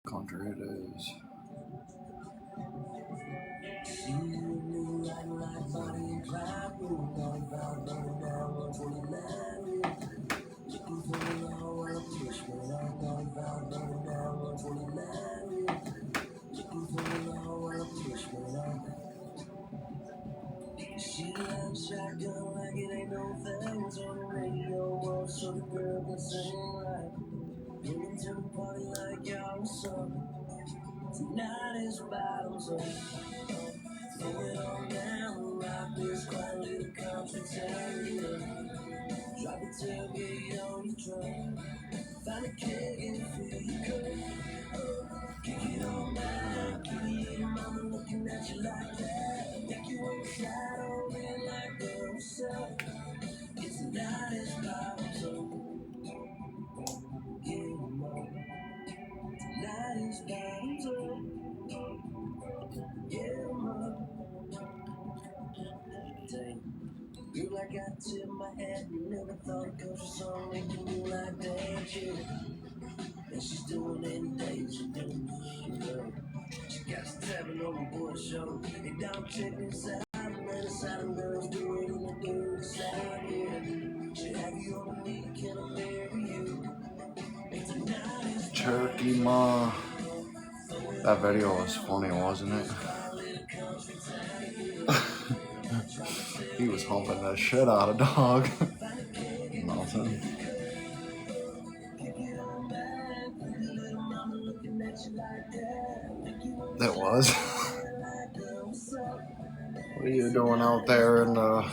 Country it is. She loves shotgun like it ain't no things on the radio, so the girl can sing right. Getting to the party like y'all was something. Tonight is bottoms up. Throw it on down, rock this quiet little country town. Drop the tailgate on your truck. Find a keg and fill your cup. Kick it on down, kitty and mama looking at you like that. Make you wanna slide over in like girl yourself. It's the night is bottoms up. Get 'em up. Tonight is bottoms up. Get 'em up. Dang. You like I tip my hat, you never thought a country song making me like that, yeah. And she's doing anything she do, yeah. She got some tapping on my boy show. And down check this out, man, the Southern girls do it in the dirty side, yeah. She have you on the knee, can I marry you? And tonight is Cherokee Ma. That video was funny, wasn't it? He was humping the shit out of dog. Nothing. That was. What are you doing out there in the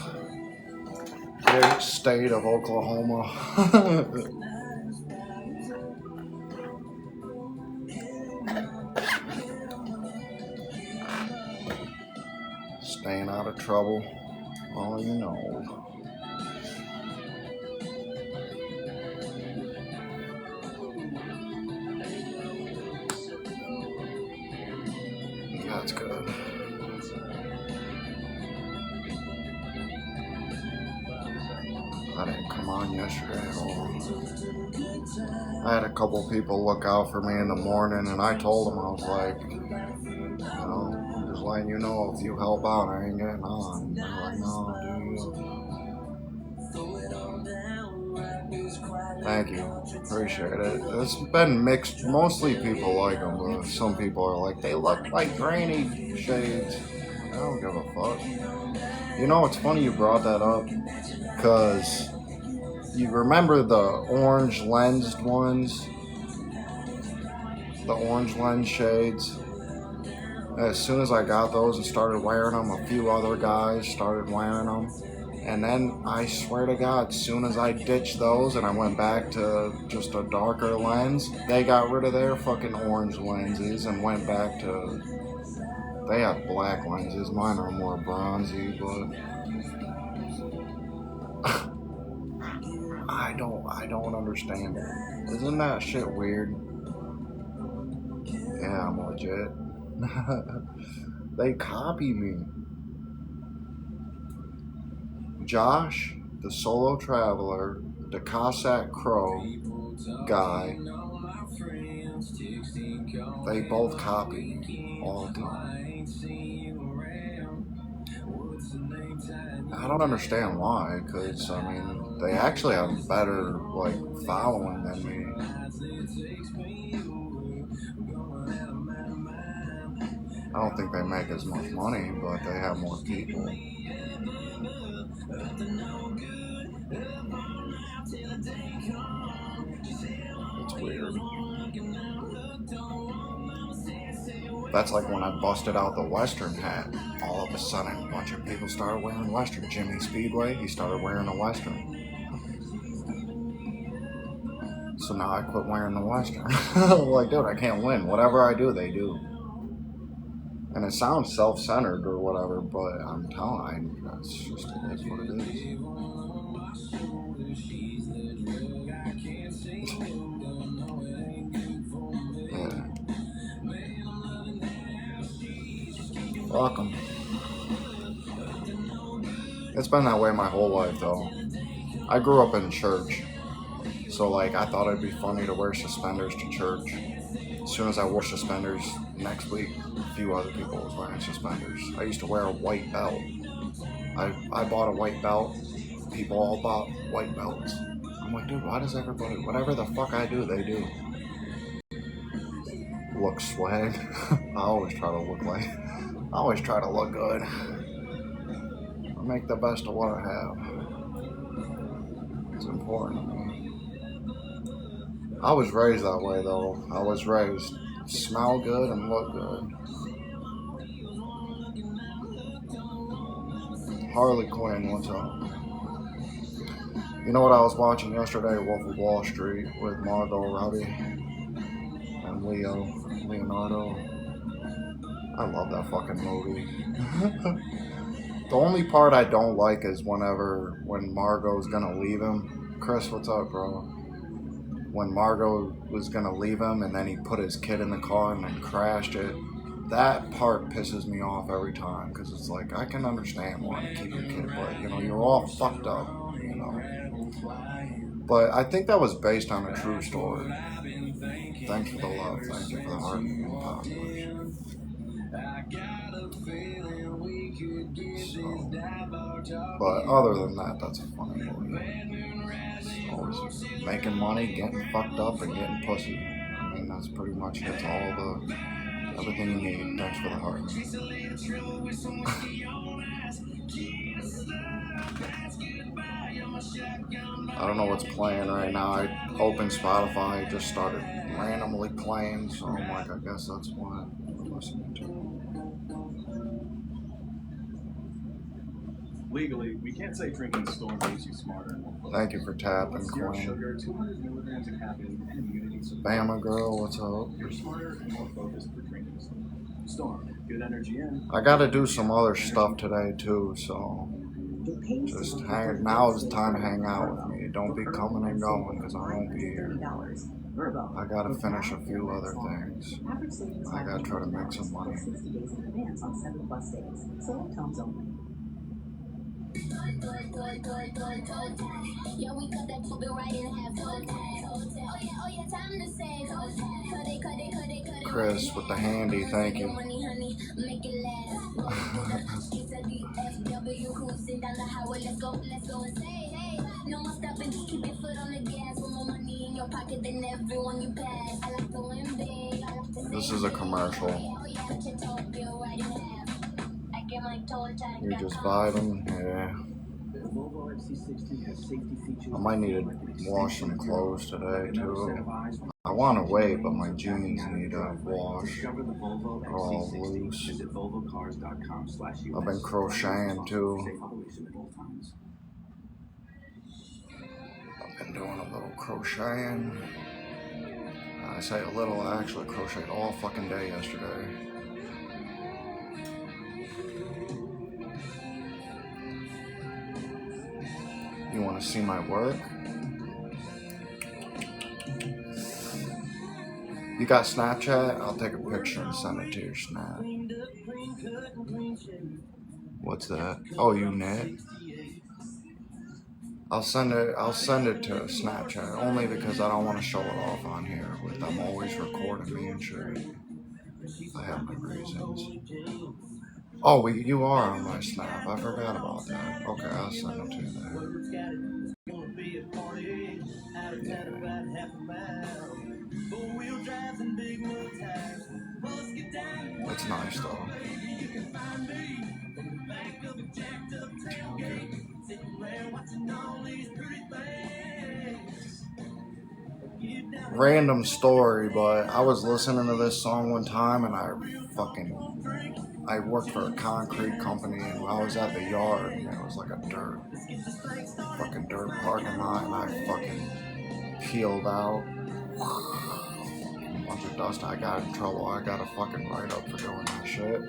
great state of Oklahoma? Staying out of trouble. Oh, you know. That's good. I didn't come on yesterday at all. I had a couple people look out for me in the morning, and I told them, I was like, you know, I'm just letting you know, if you help out, I ain't getting on. They're like, no, dude. Thank you. Appreciate it. It's been mixed. Mostly people like them, but some people are like, they look like granny shades. I don't give a fuck. You know, it's funny you brought that up, because you remember the orange lensed ones? The orange lens shades? As soon as I got those and started wearing them, a few other guys started wearing them. And then, I swear to God, as soon as I ditched those and I went back to just a darker lens, they got rid of their fucking orange lenses and went back to... They have black lenses. Mine are more bronzy, but... I don't understand it. Isn't that shit weird? Yeah, I'm legit. They copy me. Josh, the solo traveler, the Cossack Crow guy, they both copy me all the time. I don't understand why, because, I mean, they actually have better, like, following than me. I don't think they make as much money, but they have more people. It's weird. That's like when I busted out the Western hat. All of a sudden, a bunch of people started wearing Western. Jimmy Speedway, he started wearing a Western. So now I quit wearing the Western. Like, dude, I can't win. Whatever I do, they do. And it sounds self-centered or whatever, but I'm telling you, that's just, it is what it is. Yeah. Fuck 'em. It's been that way my whole life, though. I grew up in church, So like I thought it'd be funny to wear suspenders to church. As soon as I wore suspenders next week, a few other people was wearing suspenders. I used to wear a white belt. I bought a white belt. People all bought white belts. I'm like, dude, why does everybody, whatever the fuck I do, they do? Look swag. I always try to look good. I make the best of what I have. It's important to me. I was raised that way though. I was raised smell good and look good. Harley Quinn, what's up? You know what I was watching yesterday? Wolf of Wall Street with Margot Robbie and Leonardo. I love that fucking movie. The only part I don't like is when Margot's gonna leave him. Chris, what's up, bro? When Margot was gonna leave him and then he put his kid in the car and then crashed it. That part pisses me off every time because it's like I can understand wanting to keep your kid, but you know you're all fucked up, you know. But I think that was based on a true story. Thanks for the love. Thank you for the heart and population. So, but other than that, that's a funny movie. Always making money, getting fucked up, and getting pussy. I mean, that's pretty much hits everything you need. Thanks for the heart. I don't know what's playing right now. I opened Spotify, it just started randomly playing, so I'm like, I guess that's what I'm listening to. Legally, we can't say drinking Storm makes you smarter and more focused. Thank you for tapping, Queen. Sugar, 200 milligrams of caffeine, and immunity support. Bama girl, what's up? You're smarter and more focused for drinking Storm. Good energy in. I gotta do some other stuff today too, so just now is the time to hang out with me. Don't be coming and going because I won't be here. I gotta finish a few other things. I gotta try to make some money. Chris with the handy, thank you. This is a commercial. You're just vibing, yeah. I might need to wash some clothes today too. I want to wait, but my jeans need a wash. They're all loose. I've been crocheting too. I've been doing a little crocheting. I say a little, I actually crocheted all fucking day yesterday. You want to see my work? You got Snapchat? I'll take a picture and send it to your Snap. What's that? Oh, you knit? I'll send it to Snapchat only because I don't want to show it off on here with them always recording me and shit. I have my reasons. Oh, you are on my Snap. I forgot about that. Okay, I'll send it to you there. Yeah. It's nice though. Random story, but I was listening to this song one time and I worked for a concrete company and I was at the yard and it was like a dirt parking lot and I fucking peeled out. A bunch of dust. I got in trouble. I got a fucking write-up for doing that shit.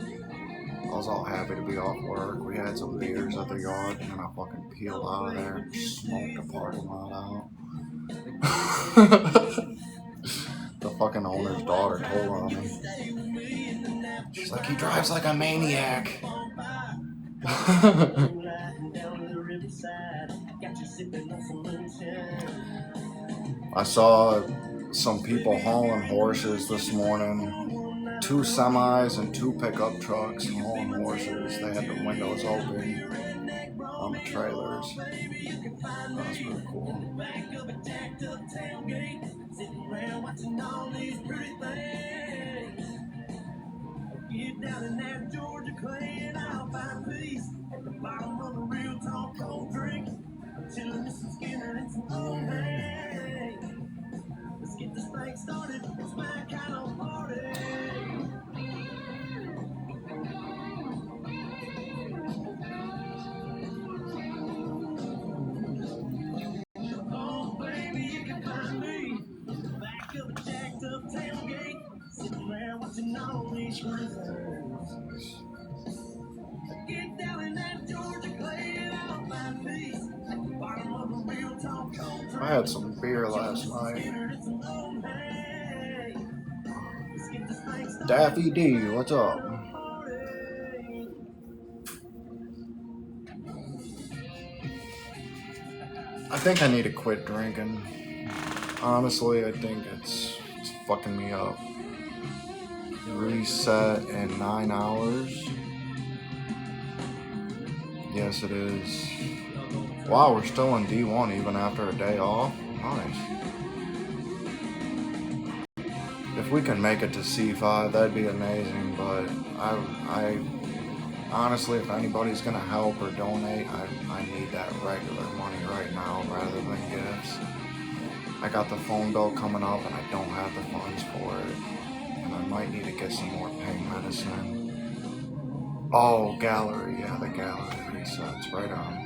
I was all happy to be off work. We had some beers at the yard and I fucking peeled out of there and smoked the parking lot out. The fucking owner's daughter told on me. She's like, he drives like a maniac. I saw some people hauling horses this morning. 2 semis and 2 pickup trucks hauling horses. They had the windows open on the trailers. That was pretty cool. Get down in that Georgia clay and I'll find peace at the bottom of a real tall cold drink. Chilling with some Skinner and some old hay. Let's get this thing started. It's my kind of party. Oh, baby, you can find me back of a jacked up tailgate, sitting there watching all these cruisers. Get down in that Georgia clay and I'll find peace at the bottom of a real tall cold drink. I had some beer last night. Daffy D, what's up? I think I need to quit drinking. Honestly, I think it's fucking me up. Reset in 9 hours. Yes, it is. Wow, we're still in D1 even after a day off. Nice. If we can make it to C5, that'd be amazing, but I honestly, if anybody's gonna help or donate, I need that regular money right now rather than gifts. I got the phone bill coming up and I don't have the funds for it. And I might need to get some more pain medicine. Oh, gallery, yeah, the gallery resets, right on.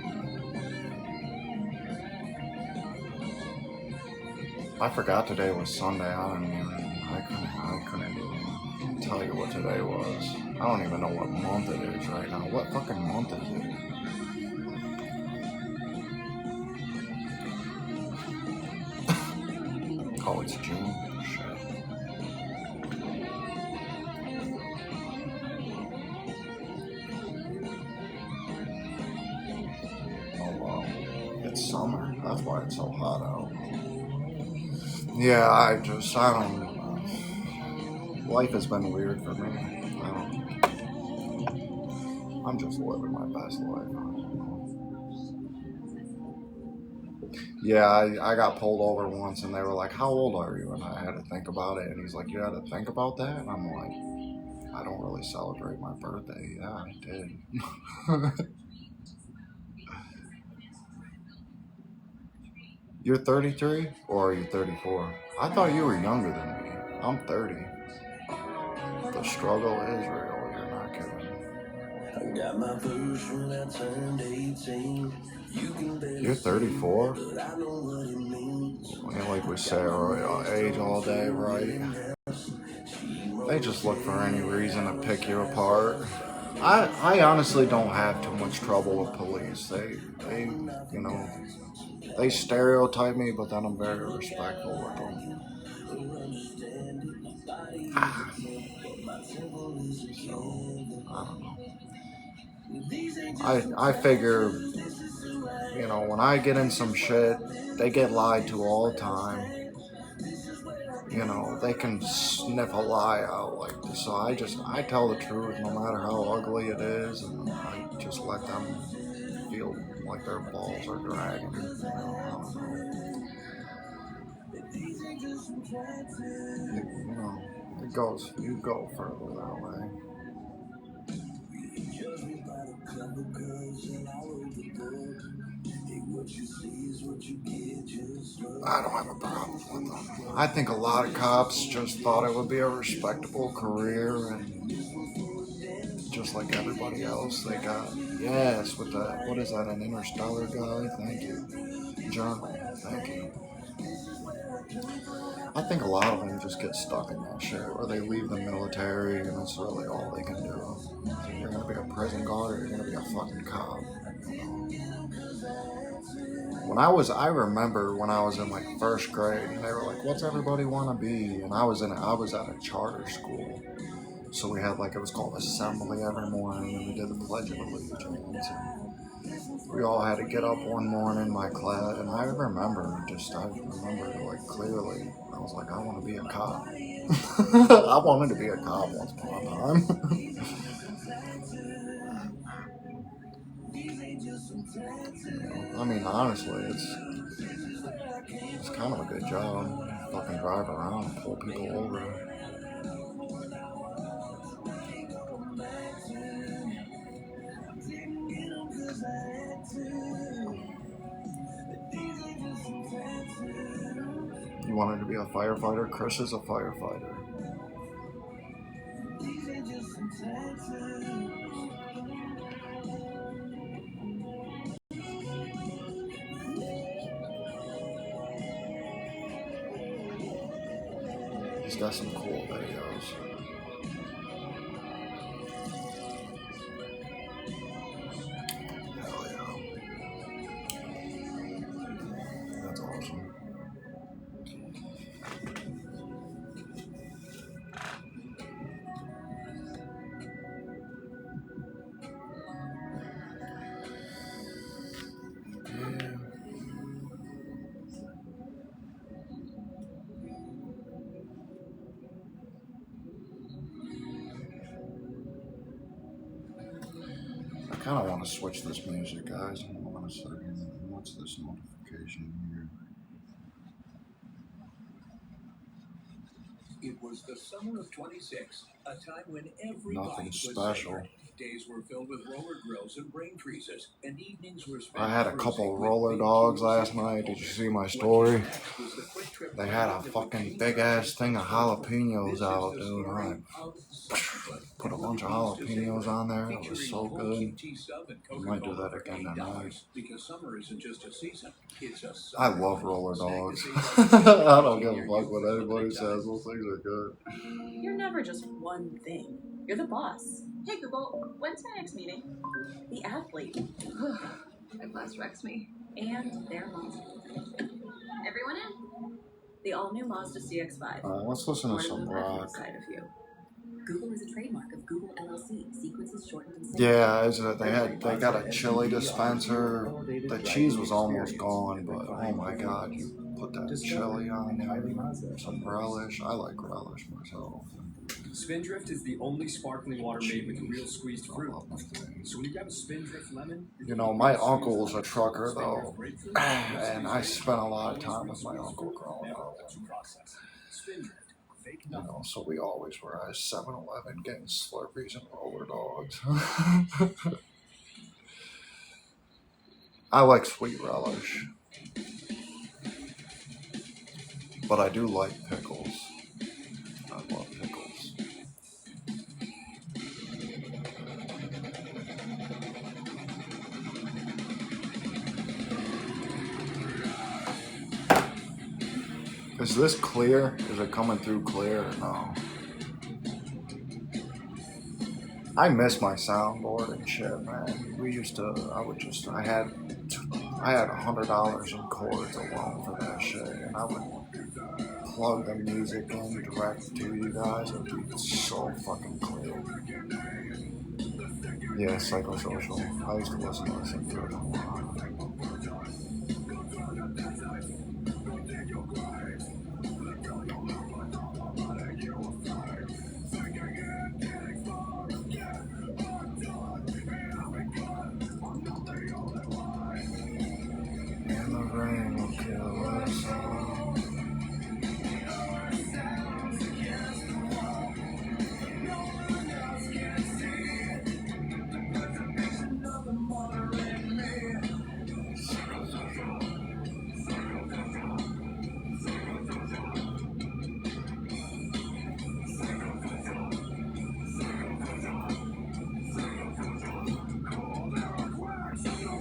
I forgot today was Sunday. I couldn't even tell you what today was. I don't even know what month it is right now. What fucking month is it? Oh, it's June. Shit. Oh wow. It's summer. That's why it's so hot out. Yeah, I don't know. Life has been weird for me. I'm just living my best life. Yeah, I got pulled over once and they were like, how old are you? And I had to think about it. And he's like, you had to think about that? And I'm like, I don't really celebrate my birthday. Yeah, I did. You're 33 or are you 34? I thought you were younger than me. I'm 30. The struggle is real. You're not kidding. I got my first when I turned 18. You're 34? Like we say, our age all day, right? They just look for any reason to pick you apart. I honestly don't have too much trouble with police. They you know, they stereotype me, but then I'm very respectful with them. So, I don't know. I figure, you know, when I get in some shit, they get lied to all the time. You know, they can sniff a lie out like this. So I tell the truth no matter how ugly it is, and I just let them feel like their balls are dragging. You know, you go further that way. I don't have a problem with them. I think a lot of cops just thought it would be a respectable career, and just like everybody else, they got, yes, with that, what is that, an interstellar guy? Thank you. Journal, thank you. I think a lot of them just get stuck in that shit, or they leave the military, and that's really all they can do. So you're gonna be a prison guard, or you're gonna be a fucking cop. I remember when I was in like first grade, and they were like, "What's everybody want to be?" And I was at a charter school, so we had it was called assembly every morning, and we did the Pledge of Allegiance. we all had to get up one morning, my class, and I remember like clearly, I was like, I want to be a cop. I wanted to be a cop once upon a time. I mean, honestly, it's kind of a good job. Fucking drive around and pull people over. You wanted to be a firefighter? Chris is a firefighter. He's got some cool videos. Hell yeah. That's awesome. I kind of want to switch this music, guys. Hold on a second. What's this notification here? It was the summer of 26, a time when every Nothing bite was special. sacred. Days were filled with roller grills and brain freezes, and evenings were spent. I had a couple roller dogs last night. Did you see my story? They had a fucking big ass thing of jalapenos out, dude. I put a bunch of jalapenos on there. It was so good. I might do that again tonight. Because summer isn't just a season, it's a I love roller dogs. I don't give a fuck what anybody says. Those things are good. You're never just one thing. You're the boss. Hey Google, when's my next meeting? The athlete. My boss wrecks me. And their Mazda. Everyone in? The all-new Mazda CX-5. Let's listen to some rock. Side of you. Google is a trademark of Google LLC. Sequences shortened and Yeah, they got a chili dispenser. The cheese was almost gone, but oh my god, you put that chili on there, some relish. I like relish myself. Spindrift is the only sparkling water made with real squeezed fruit. So when you grab a Spindrift lemon, you know, my uncle was a trucker though, and I spent a lot of time with my uncle growing up. You know, so we always were at 7-Eleven getting Slurpees and roller dogs. I like sweet relish, but I do like pickles. I love pickles. Is this clear? Is it coming through clear or no? I miss my soundboard and shit, man. I had $100 in cords alone for that shit, and I would plug the music in direct to you guys. It would be so fucking clear. Yeah, Psychosocial. I used to listen to this for a while. And the rain will kill us all.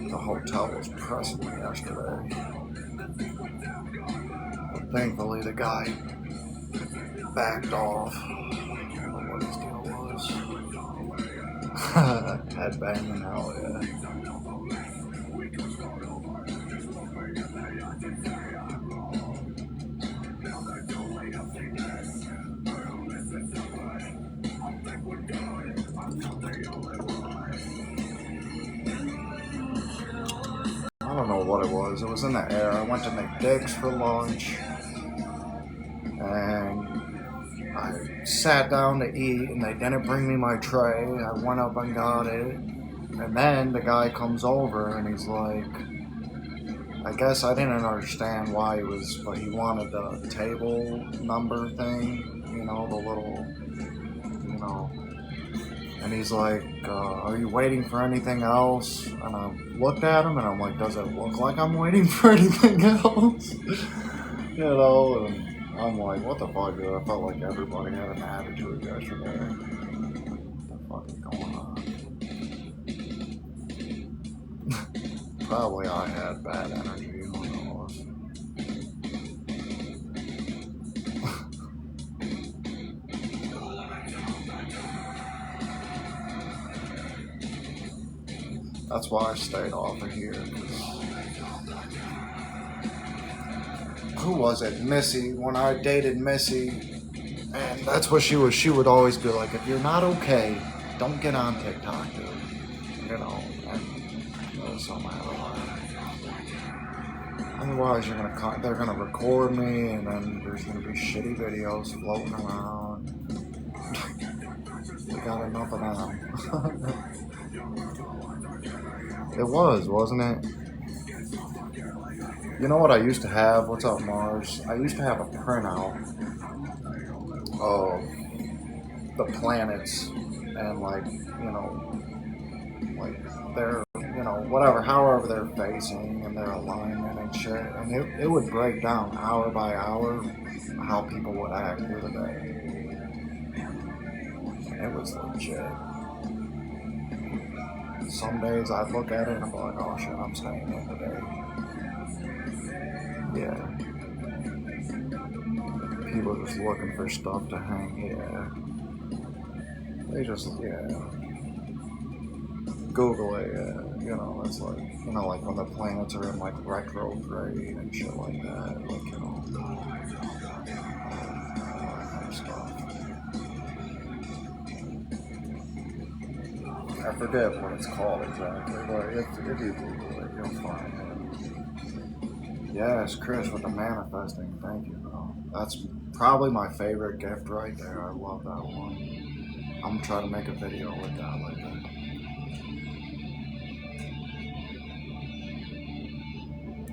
The hotel was pressing me yesterday. But thankfully, the guy backed off. I don't know what his deal was. Headbanging, hell yeah. know what it was. It was in the air. I went to McDick's for lunch, and I sat down to eat, and they didn't bring me my tray. I went up and got it, and then the guy comes over, and he's like, I guess I didn't understand why he was, but he wanted the table number thing, you know, the little, you know, and he's like, are you waiting for anything else? And I looked at him, and I'm like, does it look like I'm waiting for anything else? You know, and I'm like, what the fuck, dude? I felt like everybody had an attitude yesterday. What the fuck is going on? Probably I had bad energy, who knows? That's why I stayed off of here. Who was it? Missy. When I dated Missy, and that's what she was. She would always be like, if you're not okay, don't get on TikTok, dude. You know, and that was something I had to learn. Otherwise, they're gonna record me, and then there's gonna be shitty videos floating around. We got enough of them. It was, wasn't it? You know what I used to have? What's up, Mars? I used to have a printout of the planets and, like, you know, like their, you know, whatever, however they're facing and their alignment and shit. And it would break down hour by hour how people would act through the day. And it was legit. Some days I'd look at it and I'm like, oh shit, I'm staying in today. Yeah. People just looking for stuff to hang, yeah. They just, yeah. Google it, yeah. You know, it's like, you know, like when the planets are in like retrograde and shit like that. Like, you know, all that kind of stuff. I forget what it's called exactly, but if you Google it, you'll find it. Yes, Chris with the manifesting. Thank you, bro. That's probably my favorite gift right there. I love that one. I'm gonna try to make a video with that later.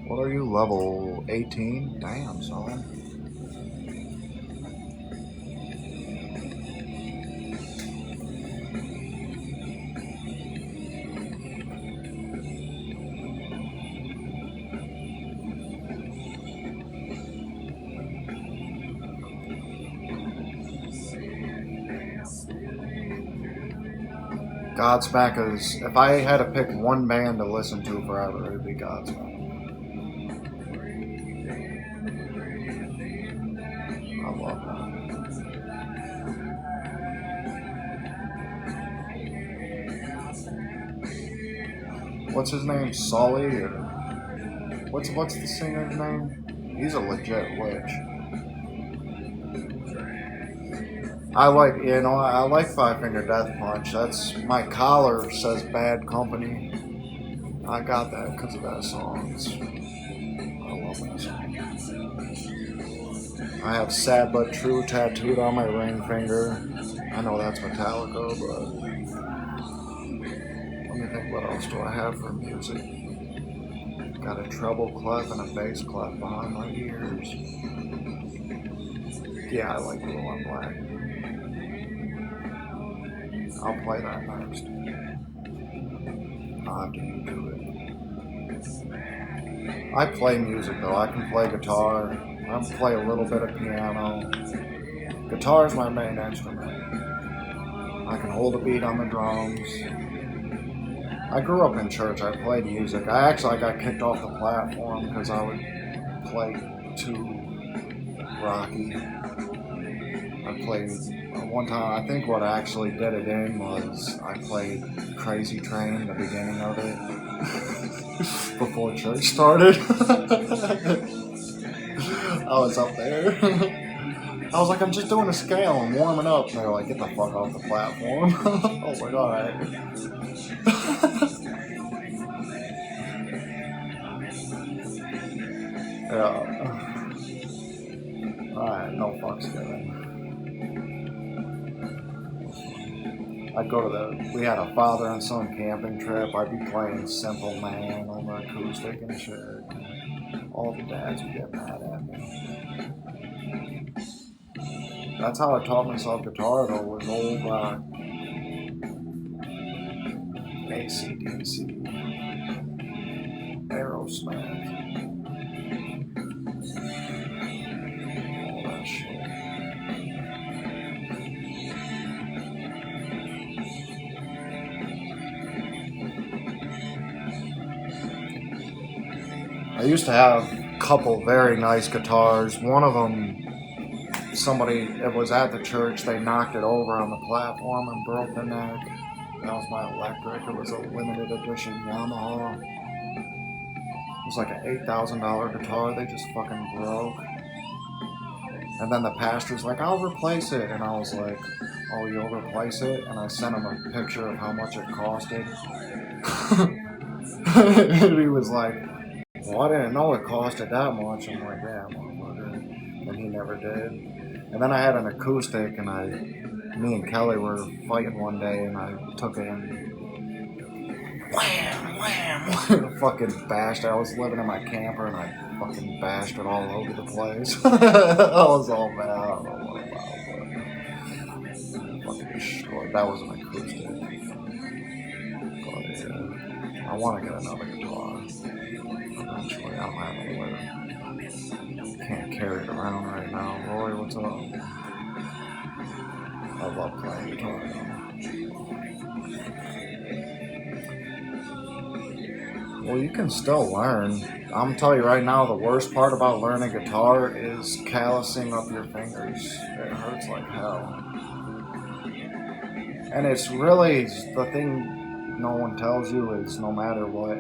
What are you, level 18? Damn, son. Godsmack is, if I had to pick one band to listen to forever, it'd be Godsmack. I love that. What's his name? Sully? Or what's the singer's name? He's a legit witch. I like, you know, I like Five Finger Death Punch. That's, my collar says Bad Company. I got that because of that song. I love that song. I have Sad But True tattooed on my ring finger. I know that's Metallica, but let me think, what else do I have for music? Got a treble clef and a bass clef behind my ears. Yeah, I like Blue on Black. I'll play that next. I'll have to do it. I play music though. I can play guitar. I can play a little bit of piano. Guitar is my main instrument. I can hold a beat on the drums. I grew up in church. I played music. I got kicked off the platform because I would play too rocky. I played one time, I think what actually did it in was I played Crazy Train, the beginning of it, before church started. I was up there. I was like, I'm just doing a scale, I'm warming up. And they were like, get the fuck off the platform. I was like, alright. Alright, no fucks given. I'd go to we had a father and son camping trip. I'd be playing Simple Man on the acoustic and shit. All the dads would get mad at me. That's how I taught myself guitar though, was old AC/DC, Aerosmith, all that shit. I used to have a couple very nice guitars. One of them, it was at the church, they knocked it over on the platform and broke the neck. That was my electric. It was a limited edition Yamaha. It was like an $8,000 guitar they just fucking broke. And then the pastor's like, I'll replace it. And I was like, oh, you'll replace it? And I sent him a picture of how much it costed. And he was like, well, I didn't know it costed that much. I'm like, yeah, motherfucker. And he never did. And then I had an acoustic, and me and Kelly were fighting one day, and I took it and wham, wham, fucking bashed it. I was living in my camper, and I fucking bashed it all over the place. I was all mad. I don't know what about it. Fucking destroyed. That was an acoustic. But yeah, I want to get another guitar. Eventually, I don't have anywhere. Can't carry it around right now. Roy, what's up? I love playing guitar though. Well, you can still learn. I'm gonna tell you right now, the worst part about learning guitar is callousing up your fingers. It hurts like hell. And it's really, the thing no one tells you is no matter what,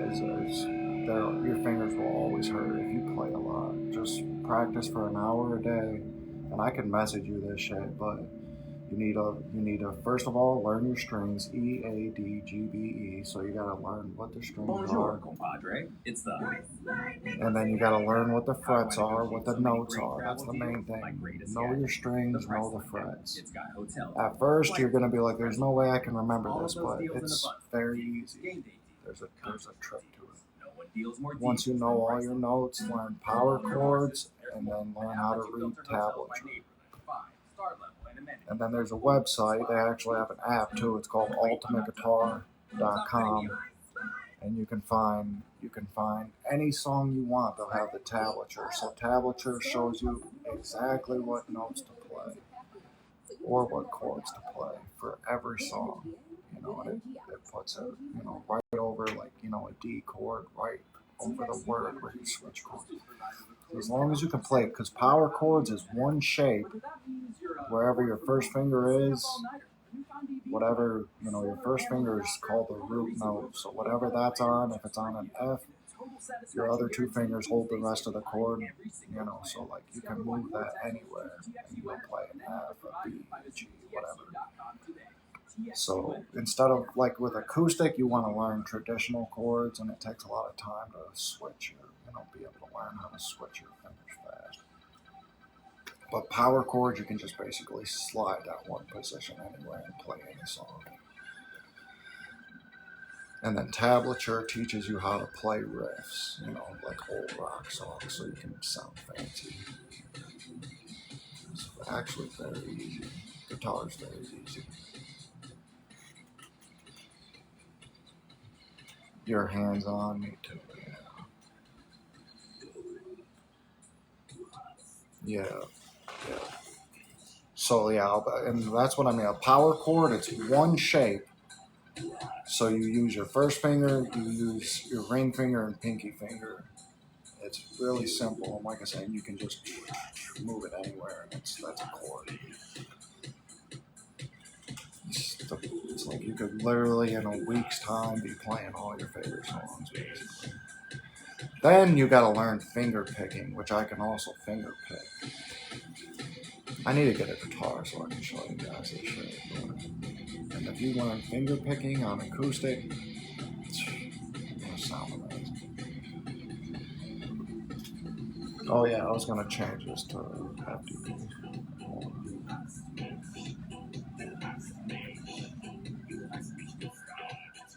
your fingers will always hurt if you play a lot. Just practice for an hour a day, and I can message you this shit, but you need to first of all learn your strings, E, A, D, G, B, E. So you gotta learn what the strings Bonjour, are. compadre. It's the And then you gotta learn what the frets are, what the notes are. That's the main thing. Know your strings, know the frets. At first, you're gonna be like, "There's no way I can remember this," but it's very easy. There's a trick to it. Once you know all your notes, learn power chords, and then learn how to read tablature. And then there's a website. They actually have an app too. It's called ultimateguitar.com, and you can find any song you want. They'll have the tablature. So tablature shows you exactly what notes to play or what chords to play for every song. And it puts it, right over a D chord, right over the word where you switch chords. As long as you can play it, because power chords is one shape, wherever your first finger is, whatever, your first finger is called the root note. So whatever that's on, if it's on an F, your other two fingers hold the rest of the chord, so like you can move that anywhere, and you'll play an F, a B, a G, whatever. So instead of like with acoustic, you want to learn traditional chords, and it takes a lot of time to switch be able to learn how to switch your fingers fast. But power chords, you can just basically slide that one position anywhere and play any song. And then tablature teaches you how to play riffs, like old rock songs, so you can sound fancy. It's actually very easy. Guitar's very easy. Your hands on me too. Yeah. So and that's what I mean. A power chord, it's one shape. So you use your first finger, you use your ring finger and pinky finger. It's really simple. And like I said, you can just move it anywhere, and that's a chord. It's like you could literally in a week's time be playing all your favorite songs, basically. Then you gotta learn finger picking, which I can also finger pick. I need to get a guitar so I can show you guys this shit. And if you learn finger picking on acoustic, it's gonna sound amazing. Oh yeah, I was gonna change this to FDP.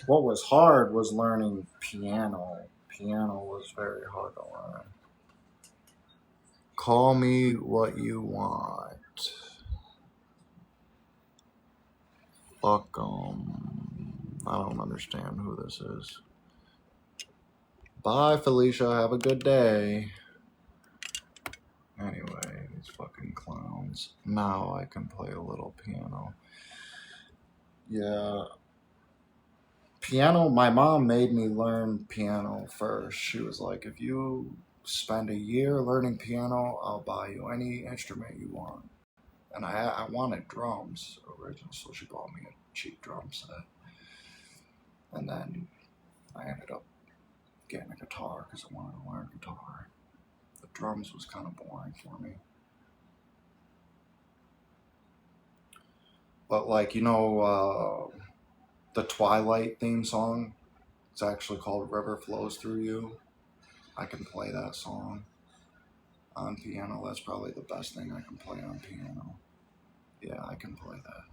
What was hard was learning piano. Piano was very hard to learn. Call me what you want. Fuck 'em. I don't understand who this is. Bye, Felicia. Have a good day. Anyway, these fucking clowns. Now I can play a little piano. Yeah. Piano, my mom made me learn piano first. She was like, if you spend a year learning piano, I'll buy you any instrument you want. And I wanted drums originally, so she bought me a cheap drum set. And then I ended up getting a guitar because I wanted to learn guitar. The drums was kind of boring for me. But like, you know, the Twilight theme song, it's actually called River Flows Through You. I can play that song on piano. That's probably the best thing I can play on piano. Yeah, I can play that.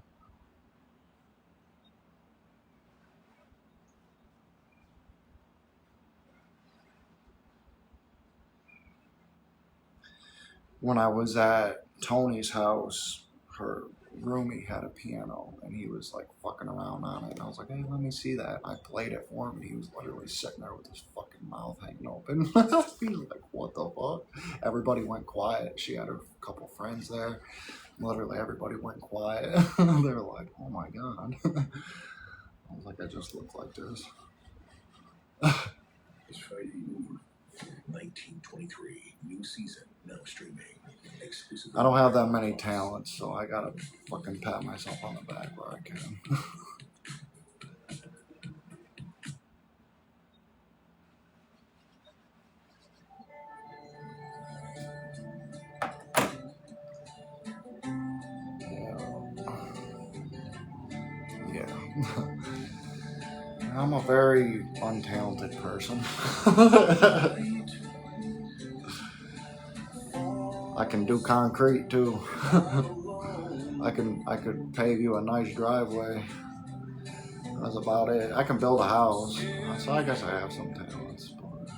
When I was at Tony's house, her roomie had a piano and he was like fucking around on it. And I was like, hey, let me see that. I played it for him. He was literally sitting there with his fucking mouth hanging open. He was like, what the fuck? Everybody went quiet. She had a couple friends there. Literally everybody went quiet. They were like, oh my God. I was like, I just look like this. It's fighting over. 1923, new season, now streaming. I don't have that many talents, so I gotta fucking pat myself on the back where I can. Yeah. I'm a very untalented person. I can do concrete too. I could pave you a nice driveway. That's about it. I can build a house. So I guess I have some talents. But...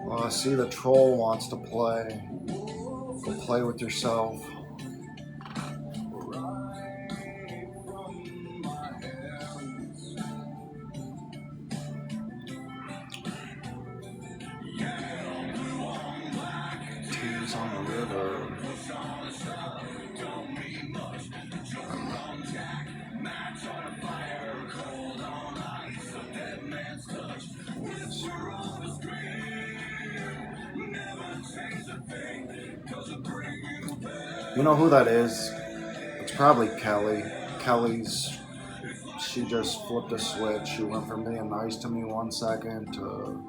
Well, I see the troll wants to play. Go play with yourself. Tears on the river. You know who that is? It's probably Kelly. She just flipped a switch. She went from being nice to me 1 second to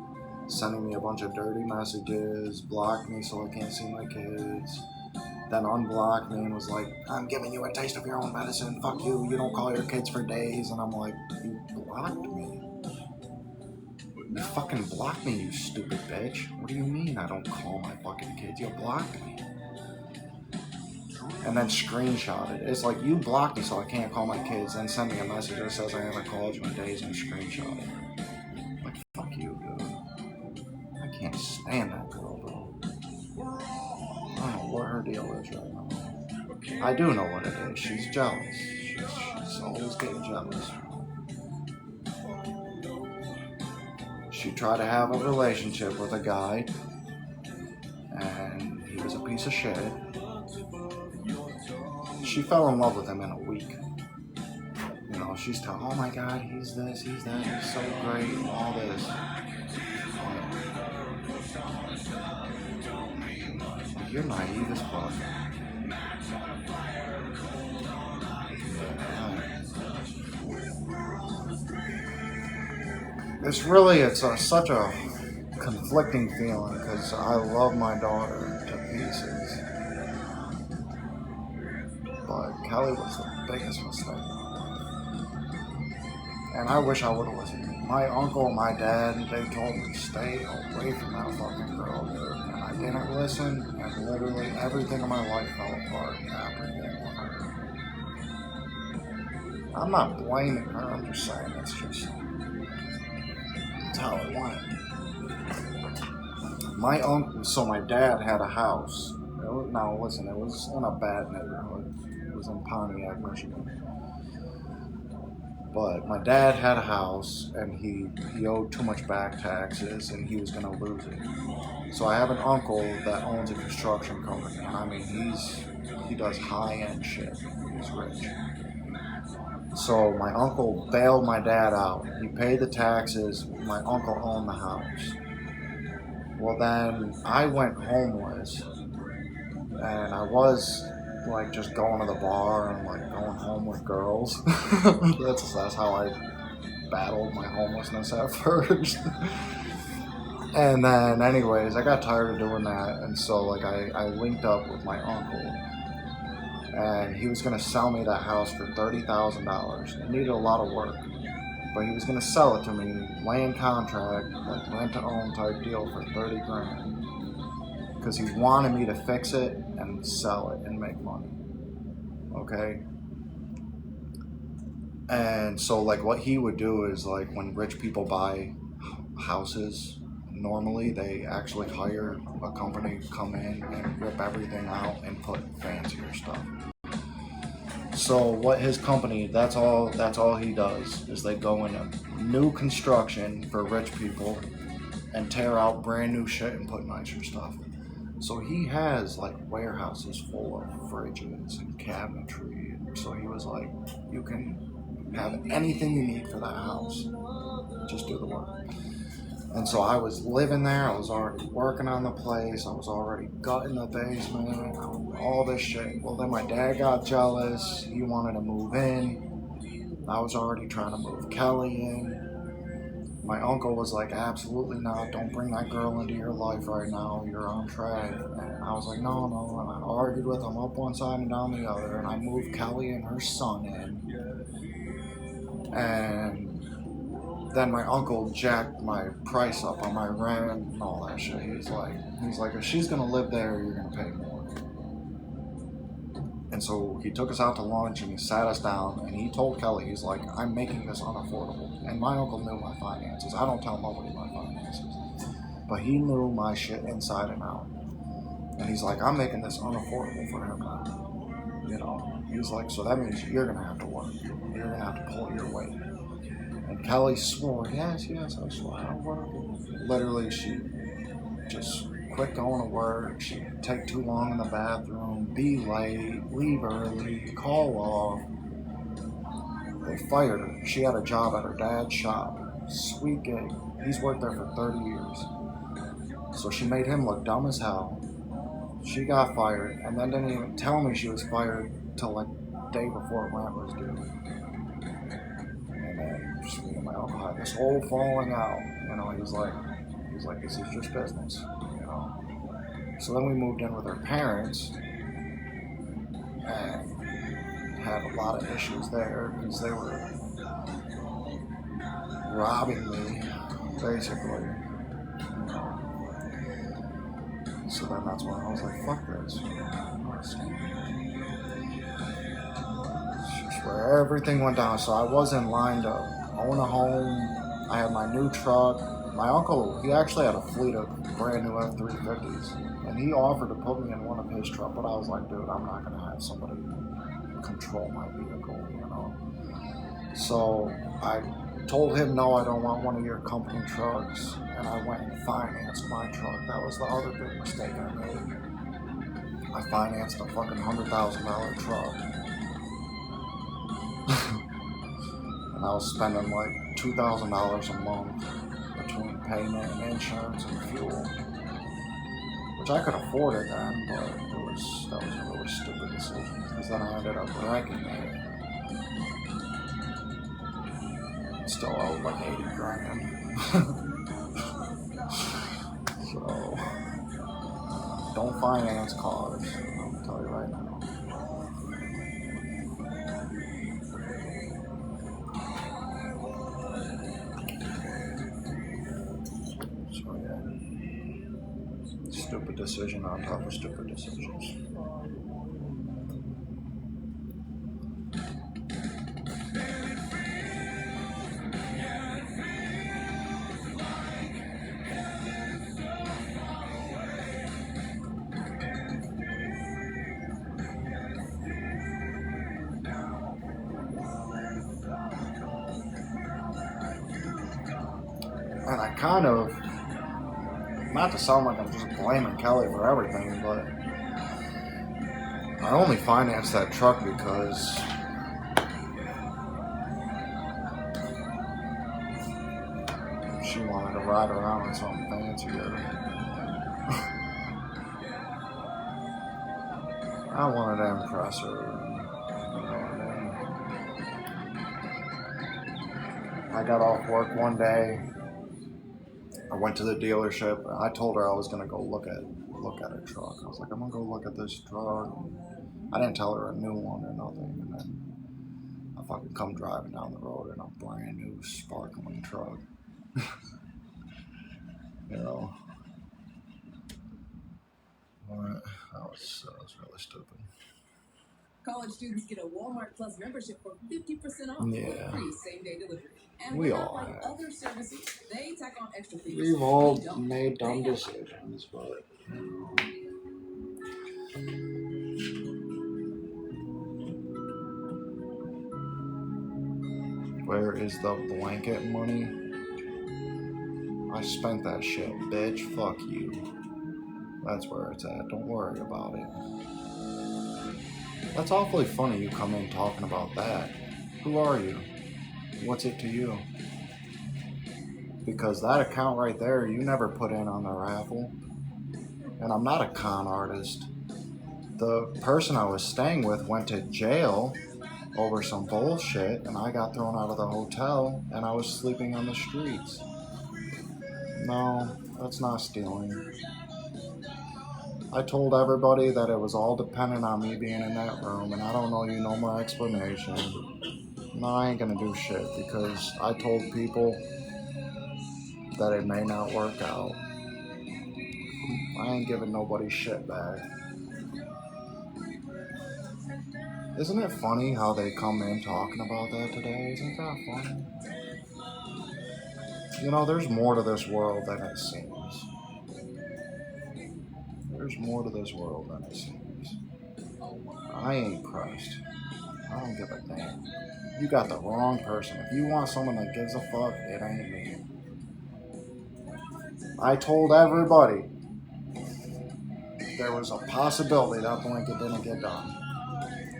sending me a bunch of dirty messages, blocked me so I can't see my kids, then unblocked me and was like, I'm giving you a taste of your own medicine, fuck you, you don't call your kids for days. And I'm like, you blocked me? You fucking blocked me, you stupid bitch. What do you mean I don't call my fucking kids? You blocked me. And then screenshot it. It's like, you blocked me so I can't call my kids, then send me a message that says I haven't called you in days and screenshot it. Like, fuck you, dude. I can't stand that girl, bro. I don't know what her deal is right now. I do know what it is. She's jealous. She's always getting jealous. She tried to have a relationship with a guy, and he was a piece of shit. She fell in love with him in a week. You know, she's telling, oh my God, he's this, he's that, he's so great, and all this. You're naive as fuck. It's really, such a conflicting feeling because I love my daughter to pieces. But Kelly was the biggest mistake. And I wish I would have listened. My uncle and my dad, they told me stay away from that fucking girl, dude. And I didn't listen, and literally everything in my life fell apart after being with her. I'm not blaming her, I'm just saying it's how it went. My uncle, so my dad had a house. It was in a bad neighborhood. It was in Pontiac, Michigan. But my dad had a house, and he owed too much back taxes, and he was going to lose it. So I have an uncle that owns a construction company, and I mean, he does high-end shit. He's rich. So my uncle bailed my dad out. He paid the taxes. My uncle owned the house. Well, then I went homeless, and I was like just going to the bar and like going home with girls. that's how I battled my homelessness at first. And then anyways, I got tired of doing that, and so like I linked up with my uncle, and he was gonna sell me that house for $30,000. It needed a lot of work, but he was gonna sell it to me, land contract, like rent to own type deal for 30 grand. Because he wanted me to fix it and sell it and make money. Okay? And so like what he would do is like when rich people buy houses, normally they actually hire a company to come in and rip everything out and put fancier stuff. So what his company, that's all he does is they go into new construction for rich people and tear out brand new shit and put nicer stuff. So he has like warehouses full of fridges and cabinetry. And so he was like, you can have anything you need for that house. Just do the work. And so I was living there. I was already working on the place. I was already gutting the basement. All this shit. Well, then my dad got jealous. He wanted to move in. I was already trying to move Kelly in. My uncle was like, absolutely not. Don't bring that girl into your life right now. You're on track. And I was like, no. And I argued with him up one side and down the other. And I moved Kelly and her son in. And then my uncle jacked my price up on my rent and all that shit. He's like, if she's going to live there, you're going to pay more. And so he took us out to lunch and he sat us down and he told Kelly, he's like, I'm making this unaffordable. And my uncle knew my finances. I don't tell nobody my finances. But he knew my shit inside and out. And he's like, I'm making this unaffordable for him now. You know, he's like, so that means you're going to have to work. You're going to have to pull your weight. And Kelly swore, yes, I swear I'll work. Literally, she just quit going to work. She'd take too long in the bathroom, be late, leave early, call off. They fired her. She had a job at her dad's shop. Sweet gig. He's worked there for 30 years. So she made him look dumb as hell. She got fired, and then didn't even tell me she was fired till like the day before rent was due. And then just me and my uncle had this whole falling out. You know, he's like, this is just business. You know. So then we moved in with her parents, and had a lot of issues there because they were robbing me, basically. You know. So then that's when I was like, fuck this. It's just where everything went down. So I wasn't lined up. I own a home. I had my new truck. My uncle, he actually had a fleet of brand new F-350s. And he offered to put me in one of his trucks. But I was like, dude, I'm not going to have somebody control my vehicle, you know. So I told him, no, I don't want one of your company trucks. And I went and financed my truck. That was the other big mistake I made. I financed a fucking $100,000 truck. And I was spending like $2,000 a month between payment and insurance and fuel. Which I could afford it then, but that was a really stupid decision. Because then I ended up wrecking it. Still owed like 80 grand. don't finance cars. I'm gonna tell you right now. So yeah, stupid decision on top of stupid decisions. And I kind of, not to sound like I'm just blaming Kelly for everything, but I only financed that truck because she wanted to ride around in something fancier. I wanted to impress her. You know, and I got off work one day. I went to the dealership. I told her I was gonna go look at a truck. I was like, I'm gonna go look at this truck. I didn't tell her a new one or nothing. And then I fucking come driving down the road in a brand new sparkling truck. You know. That was really stupid. College students get a Walmart Plus membership for 50% off. Yeah. Free same-day delivery. And We all like have. other services, they tack on extra fees. We've all We don't. made dumb decisions, but where is the blanket money? I spent that shit, bitch. Fuck you. That's where it's at. Don't worry about it. That's awfully funny you come in talking about that. Who are you? What's it to you? Because that account right there, you never put in on the raffle. And I'm not a con artist. The person I was staying with went to jail over some bullshit, and I got thrown out of the hotel, and I was sleeping on the streets. No, that's not stealing. I told everybody that it was all dependent on me being in that room, and I don't know you no more explanation. No, I ain't gonna do shit, because I told people that it may not work out. I ain't giving nobody shit back. Isn't it funny how they come in talking about that today? Isn't that funny? You know, there's more to this world than it seems. There's more to this world than it seems. I ain't pressed. I don't give a damn. You got the wrong person. If you want someone that gives a fuck, it ain't me. I told everybody there was a possibility that blanket didn't get done.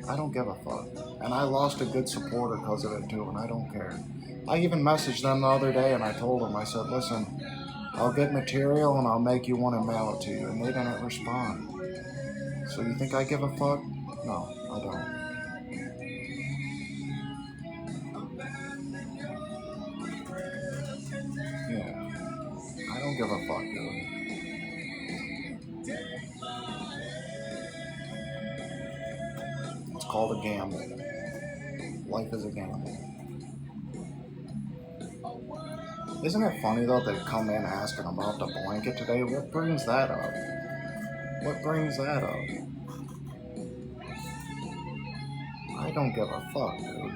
I don't give a fuck. And I lost a good supporter because of it too, and I don't care. I even messaged them the other day and I told them, I said, listen, I'll get material and I'll make you one and mail it to you. And they didn't respond. So you think I give a fuck? No, I don't. Yeah. I don't give a fuck, dude. It's called a gamble. Life is a gamble. Isn't it funny though they come in asking about the blanket today? What brings that up? What brings that up? I don't give a fuck, dude.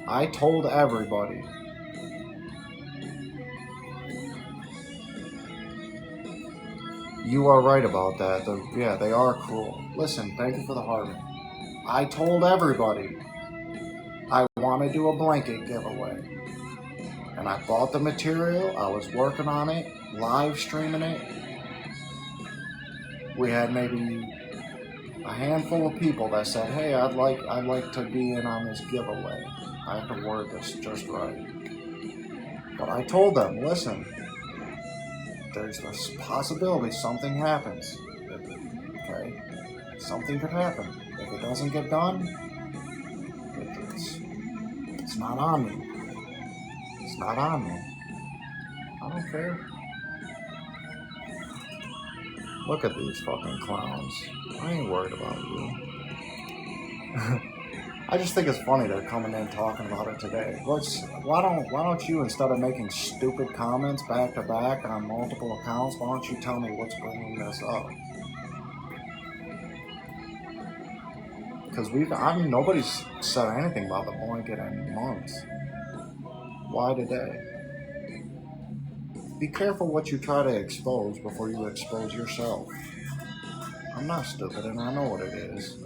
I told everybody. You are right about that. Yeah, they are cruel. Listen, thank you for the heart. I told everybody I want to do a blanket giveaway. And I bought the material. I was working on it, live streaming it. We had maybe a handful of people that said, hey, I'd like to be in on this giveaway. I have to word this just right. But I told them, listen, there's this possibility something happens. Okay? Something could happen. If it doesn't get done, it's not on me. It's not on me. I don't care. Look at these fucking clowns. I ain't worried about you. I just think it's funny they're coming in talking about it today. Why don't you, instead of making stupid comments back to back on multiple accounts, why don't you tell me what's bringing this up? Because nobody's said anything about the blanket in months. Why today? Be careful what you try to expose before you expose yourself. I'm not stupid and I know what it is.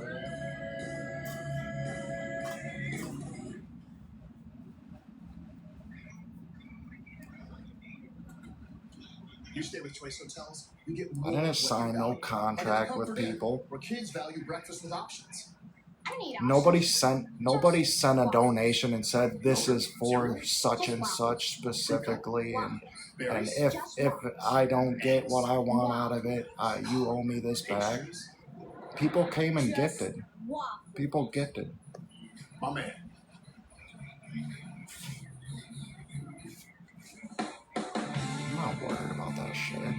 You stay with Choice Hotels, you get I more didn't of what sign you no value. contract And with Comfort Inn, people. where kids value breakfast with options. Nobody sent a donation and said this is for such and such specifically, and if I don't get what I want out of it, you owe me this back. People came and gifted. People gifted. My man. I'm not worried about that shit.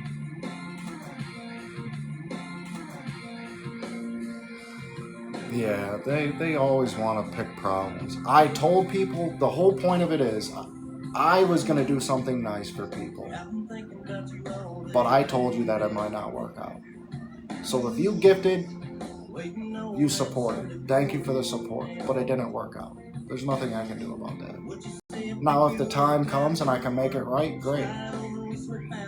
Yeah, they always want to pick problems. I told people the whole point of it is I was going to do something nice for people. But I told you that it might not work out. So if you gifted, you supported. Thank you for the support. But it didn't work out. There's nothing I can do about that. Now, if the time comes and I can make it right, great.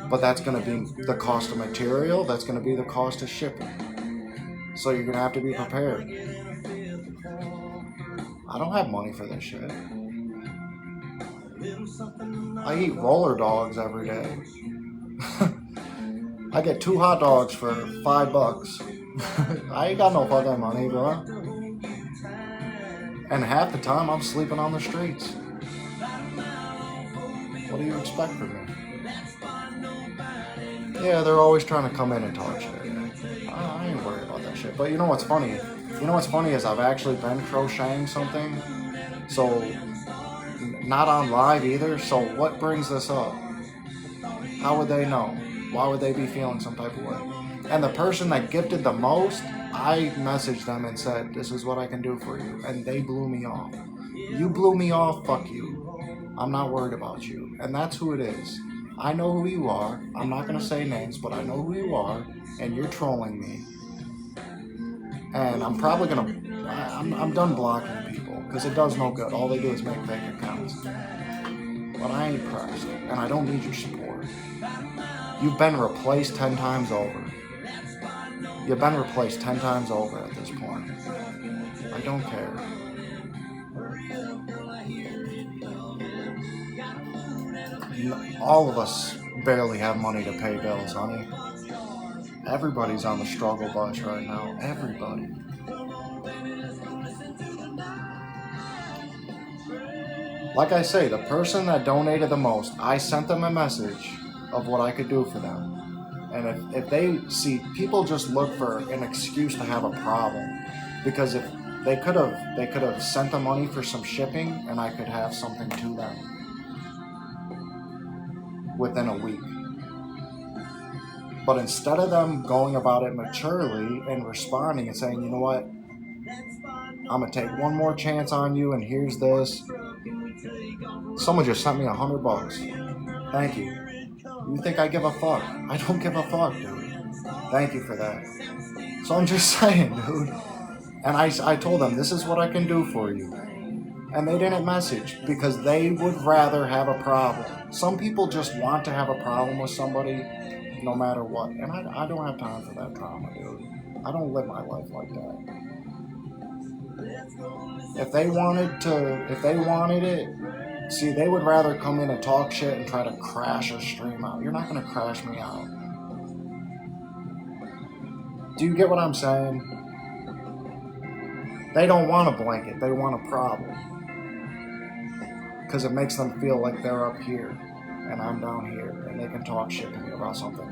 But that's going to be the cost of material. That's going to be the cost of shipping. So you're going to have to be prepared. I don't have money for this shit. I eat roller dogs every day. I get 2 hot dogs for $5. I ain't got no fucking money, bro. And half the time I'm sleeping on the streets. What do you expect from me? Yeah, they're always trying to come in and talk shit. I ain't worried about that shit. But you know what's funny? You know what's funny is I've actually been crocheting something. So, not on live either. So what brings this up? How would they know? Why would they be feeling some type of way? And the person that gifted the most, I messaged them and said, this is what I can do for you. And they blew me off. You blew me off, fuck you. I'm not worried about you. And that's who it is. I know who you are. I'm not going to say names, but I know who you are. And you're trolling me. And I'm probably going to... I'm done blocking people. Because it does no good. All they do is make fake accounts. But I ain't pressed. And I don't need your support. You've been replaced 10 times over. You've been replaced 10 times over at this point. I don't care. All of us barely have money to pay bills, honey. Everybody's on the struggle bus right now. Everybody. Like I say, the person that donated the most, I sent them a message of what I could do for them. And if they see, people just look for an excuse to have a problem. Because if they could have sent the money for some shipping and I could have something to them within a week. But instead of them going about it maturely and responding and saying, you know what, I'm going to take one more chance on you and here's this. Someone just sent me $100. Thank you. You think I give a fuck? I don't give a fuck, dude. Thank you for that. So I'm just saying, dude. And I told them, this is what I can do for you. And they didn't message because they would rather have a problem. Some people just want to have a problem with somebody no matter what. And I don't have time for that drama, dude. I don't live my life like that. If they wanted it, see, they would rather come in and talk shit and try to crash a stream out. You're not going to crash me out. Do you get what I'm saying? They don't want a blanket. They want a problem. Because it makes them feel like they're up here and I'm down here and they can talk shit to me about something.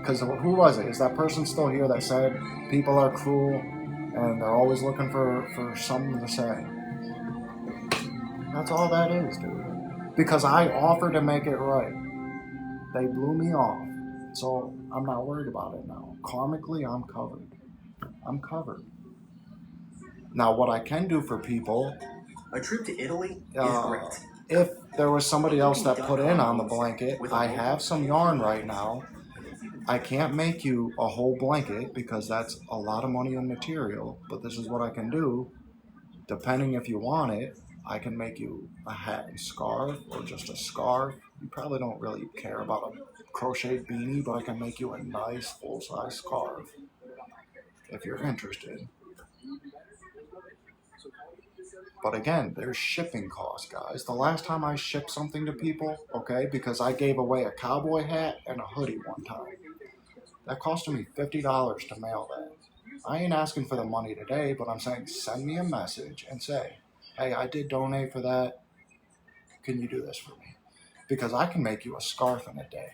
Because who was it? Is that person still here that said people are cruel and they're always looking for something to say? That's all that is, dude. Because I offered to make it right. They blew me off. So I'm not worried about it now. karmically, I'm covered. I'm covered. Now, what I can do for people, A trip to Italy is great. if there was somebody else that put in on the blanket, I have some yarn right now. I can't make you a whole blanket because that's a lot of money and material, but this is what I can do. Depending if you want it, I can make you a hat and scarf or just a scarf. You probably don't really care about a crocheted beanie, but I can make you a nice full-size scarf if you're interested. But again, there's shipping costs, guys. The last time I shipped something to people, okay, because I gave away a cowboy hat and a hoodie one time, that costed me $50 to mail that. I ain't asking for the money today, but I'm saying send me a message and say, hey, I did donate for that. Can you do this for me? Because I can make you a scarf in a day.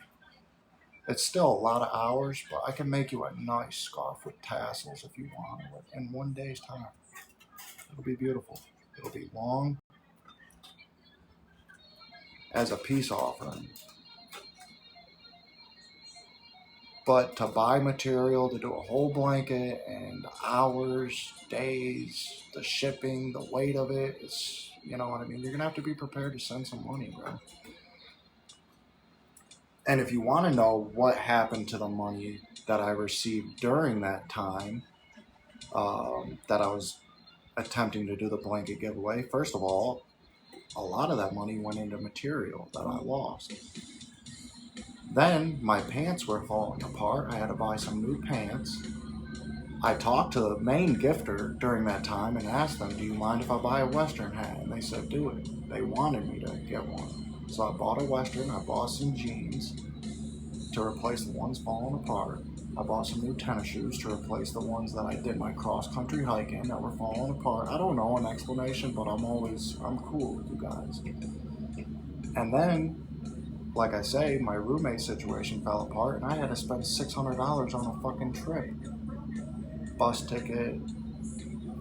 It's still a lot of hours, but I can make you a nice scarf with tassels if you want it in one day's time. It'll be beautiful. It'll be long as a peace offering. But to buy material, to do a whole blanket, and hours, days, the shipping, the weight of it, it's, you know what I mean? You're going to have to be prepared to send some money, bro. And if you want to know what happened to the money that I received during that time that I was attempting to do the blanket giveaway, first of all, a lot of that money went into material that I lost. Then my pants were falling apart. I had to buy some new pants. I talked to the main gifter during that time and asked them, do you mind if I buy a Western hat? And they said, do it. They wanted me to get one. So I bought a Western. I bought some jeans to replace the ones falling apart. I bought some new tennis shoes to replace the ones that I did my cross-country hike in that were falling apart. I don't know an explanation, but I'm cool with you guys. And then, like I say, my roommate situation fell apart and I had to spend $600 on a fucking trip. Bus ticket,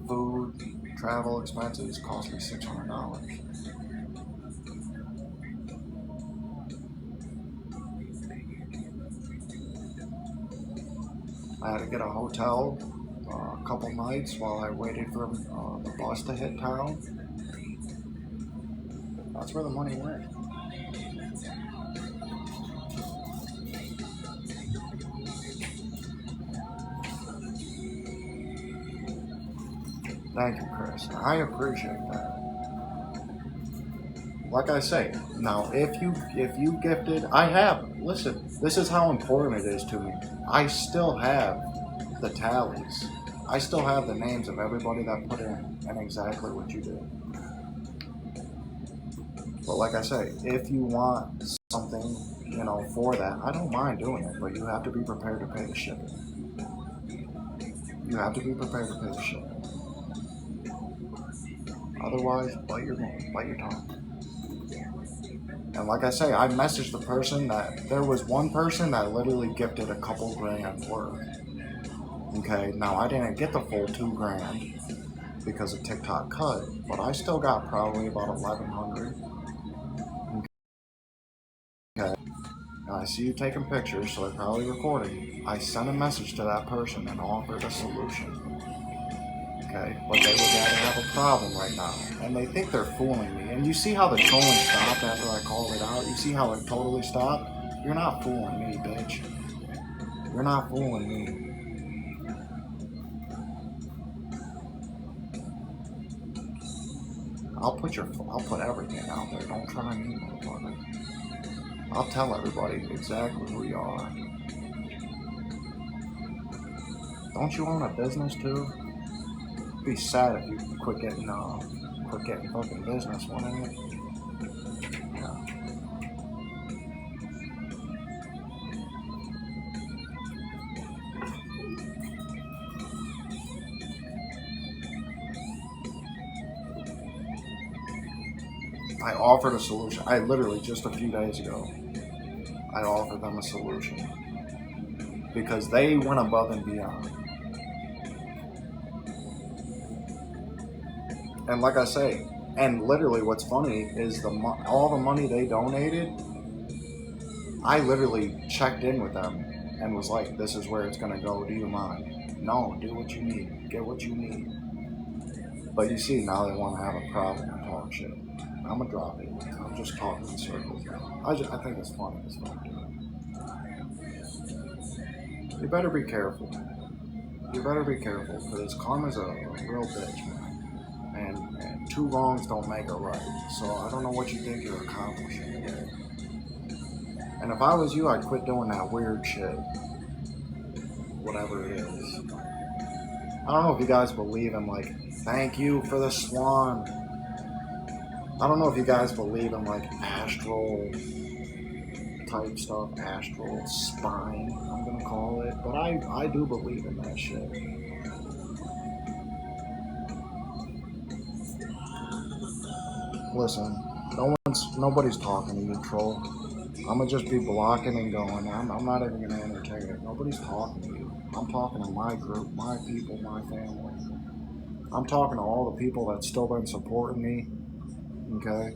food, travel expenses cost me $600. I had to get a hotel a couple nights while I waited for the bus to hit town. That's where the money went. Thank you, Chris. I appreciate that. Like I say, now if you gifted, listen, this is how important it is to me. I still have the tallies. I still have the names of everybody that put in and exactly what you did. But like I say, if you want something, for that, I don't mind doing it, but you have to be prepared to pay the shipping. You have to be prepared to pay the shipping. Otherwise, bite your tongue. And like I say, I messaged the person there was one person that literally gifted a couple grand worth. Okay, now I didn't get the full $2,000 because of TikTok cut, but I still got probably about $1,100. Okay, and I see you taking pictures, so they're probably recording. I sent a message to that person and offered a solution. Okay, but they would rather have a problem right now, and they think they're fooling me. And you see how the trolling stopped after I called it out? You see how it totally stopped? You're not fooling me, bitch. You're not fooling me. I'll put everything out there. Don't try me, motherfucker. I'll tell everybody exactly who you are. Don't you own a business too? It'd be sad if you quit getting fucking business, wouldn't it? Yeah. I offered a solution. I literally just a few days ago, I offered them a solution because they went above and beyond. And like I say, and literally what's funny is all the money they donated, I literally checked in with them and was like, this is where it's gonna go, do you mind? No, do what you need, get what you need. But you see, now they want to have a problem and talk shit. I'm gonna drop it. I'm just talking in circles now. I think it's funny as fuck, dude. You better be careful. You better be careful, because karma's a real bitch, man. And two wrongs don't make a right. So I don't know what you think you're accomplishing today. And if I was you, I'd quit doing that weird shit. Whatever it is. I don't know if you guys believe in, like, thank you for the swan. I don't know if you guys believe in, like, astral type stuff, astral spine, I'm gonna call it. But I do believe in that shit. Listen, nobody's talking to you, troll. I'm gonna just be blocking and going. I'm not even gonna entertain it. Nobody's talking to you. I'm talking to my group, my people, my family. I'm talking to all the people that's still been supporting me, okay?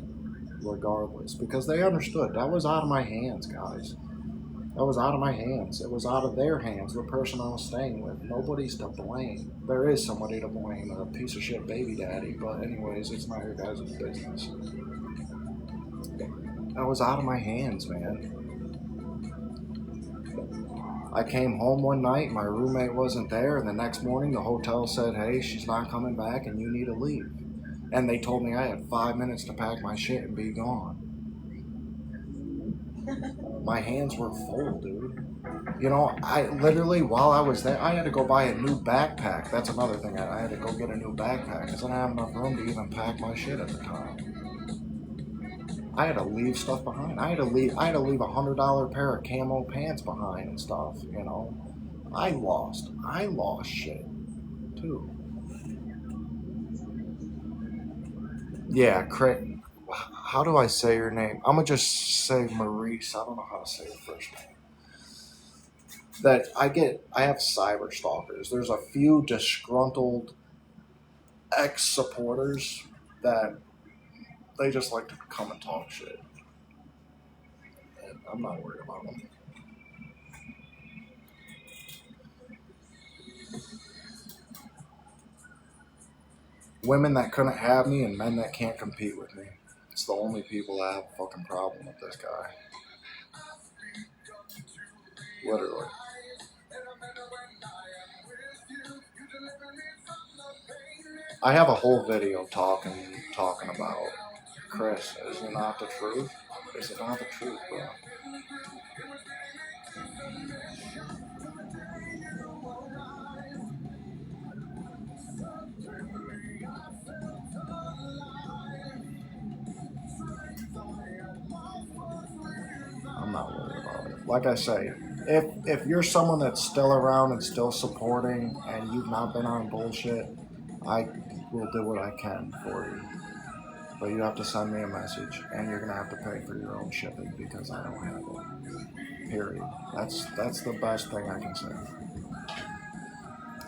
Regardless, because they understood that was out of my hands, guys. That was out of my hands. It was out of their hands, the person I was staying with. Nobody's to blame. There is somebody to blame, a piece of shit baby daddy, but anyways, it's not your guys' business. That was out of my hands, man. I came home one night, my roommate wasn't there, and the next morning the hotel said, hey, she's not coming back and you need to leave. And they told me I had 5 minutes to pack my shit and be gone. My hands were full, dude. You know, I literally, while I was there, I had to go buy a new backpack. That's another thing. I had to go get a new backpack because I didn't have enough room to even pack my shit at the time. I had to leave stuff behind. I had to leave $100 pair of camo pants behind and stuff, you know. I lost shit, too. Yeah, how do I say your name? I'm gonna just say Maurice. I don't know how to say your first name. I have cyber stalkers. There's a few disgruntled ex-supporters that they just like to come and talk shit. And I'm not worried about them. Women that couldn't have me and men that can't compete with me. It's the only people that have a fucking problem with this guy. Literally. I have a whole video talking about Chris. Is it not the truth? Is it not the truth, bro? I'm not worried about it. Like I say, if you're someone that's still around and still supporting and you've not been on bullshit, I will do what I can for you. But you have to send me a message and you're gonna have to pay for your own shipping because I don't have it. Period. That's the best thing I can say.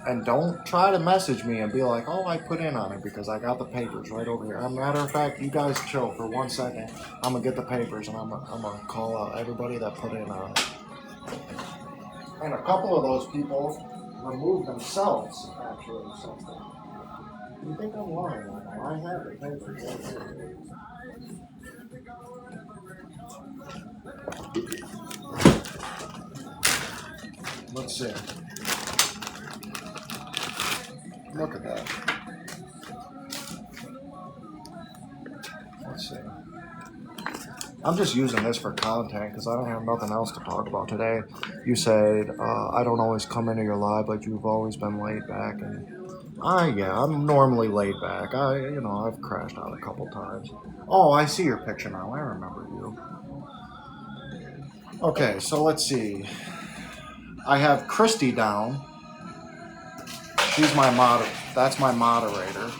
And don't try to message me and be like, oh, I put in on it because I got the papers right over here. As a matter of fact, you guys chill for 1 second. I'm going to get the papers and I'm going to call out everybody that put in on it. And a couple of those people removed themselves actually or something. You think I'm lying right now? I have the papers right here. Let's see. Look at that. Let's see. I'm just using this for content because I don't have nothing else to talk about today. You said, I don't always come into your live, but you've always been laid back. And I'm normally laid back. I've crashed out a couple times. Oh, I see your picture now. I remember you. Okay, so let's see. I have Christy down. She's my that's my moderator.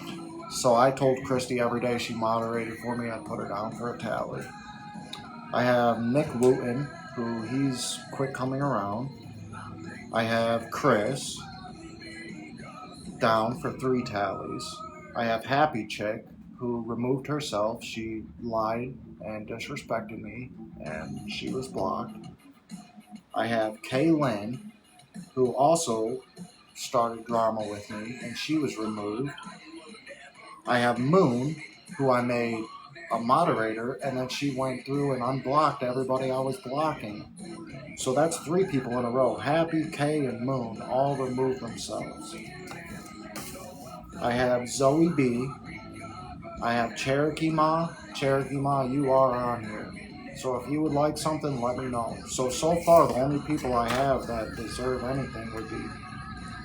So I told Christy every day she moderated for me, I'd put her down for a tally. I have Nick Wooten, who he's quit coming around. I have Chris down for 3 tallies. I have Happy Chick, who removed herself. She lied and disrespected me, and she was blocked. I have Kaylin, who also started drama with me, and she was removed. I have Moon, who I made a moderator, and then she went through and unblocked everybody I was blocking. So that's 3 people in a row. Happy, Kay, and Moon all removed themselves. I have Zoe B. I have Cherokee Ma. Cherokee Ma, you are on here. So if you would like something, let me know. So far, the only people I have that deserve anything would be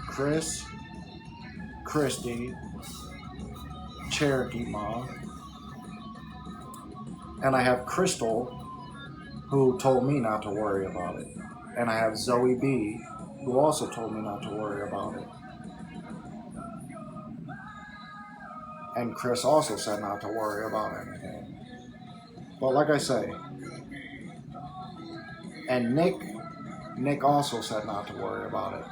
Chris, Christy, Cherokee Ma, and I have Crystal, who told me not to worry about it. And I have Zoe B, who also told me not to worry about it. And Chris also said not to worry about anything. But like I say, and Nick also said not to worry about it.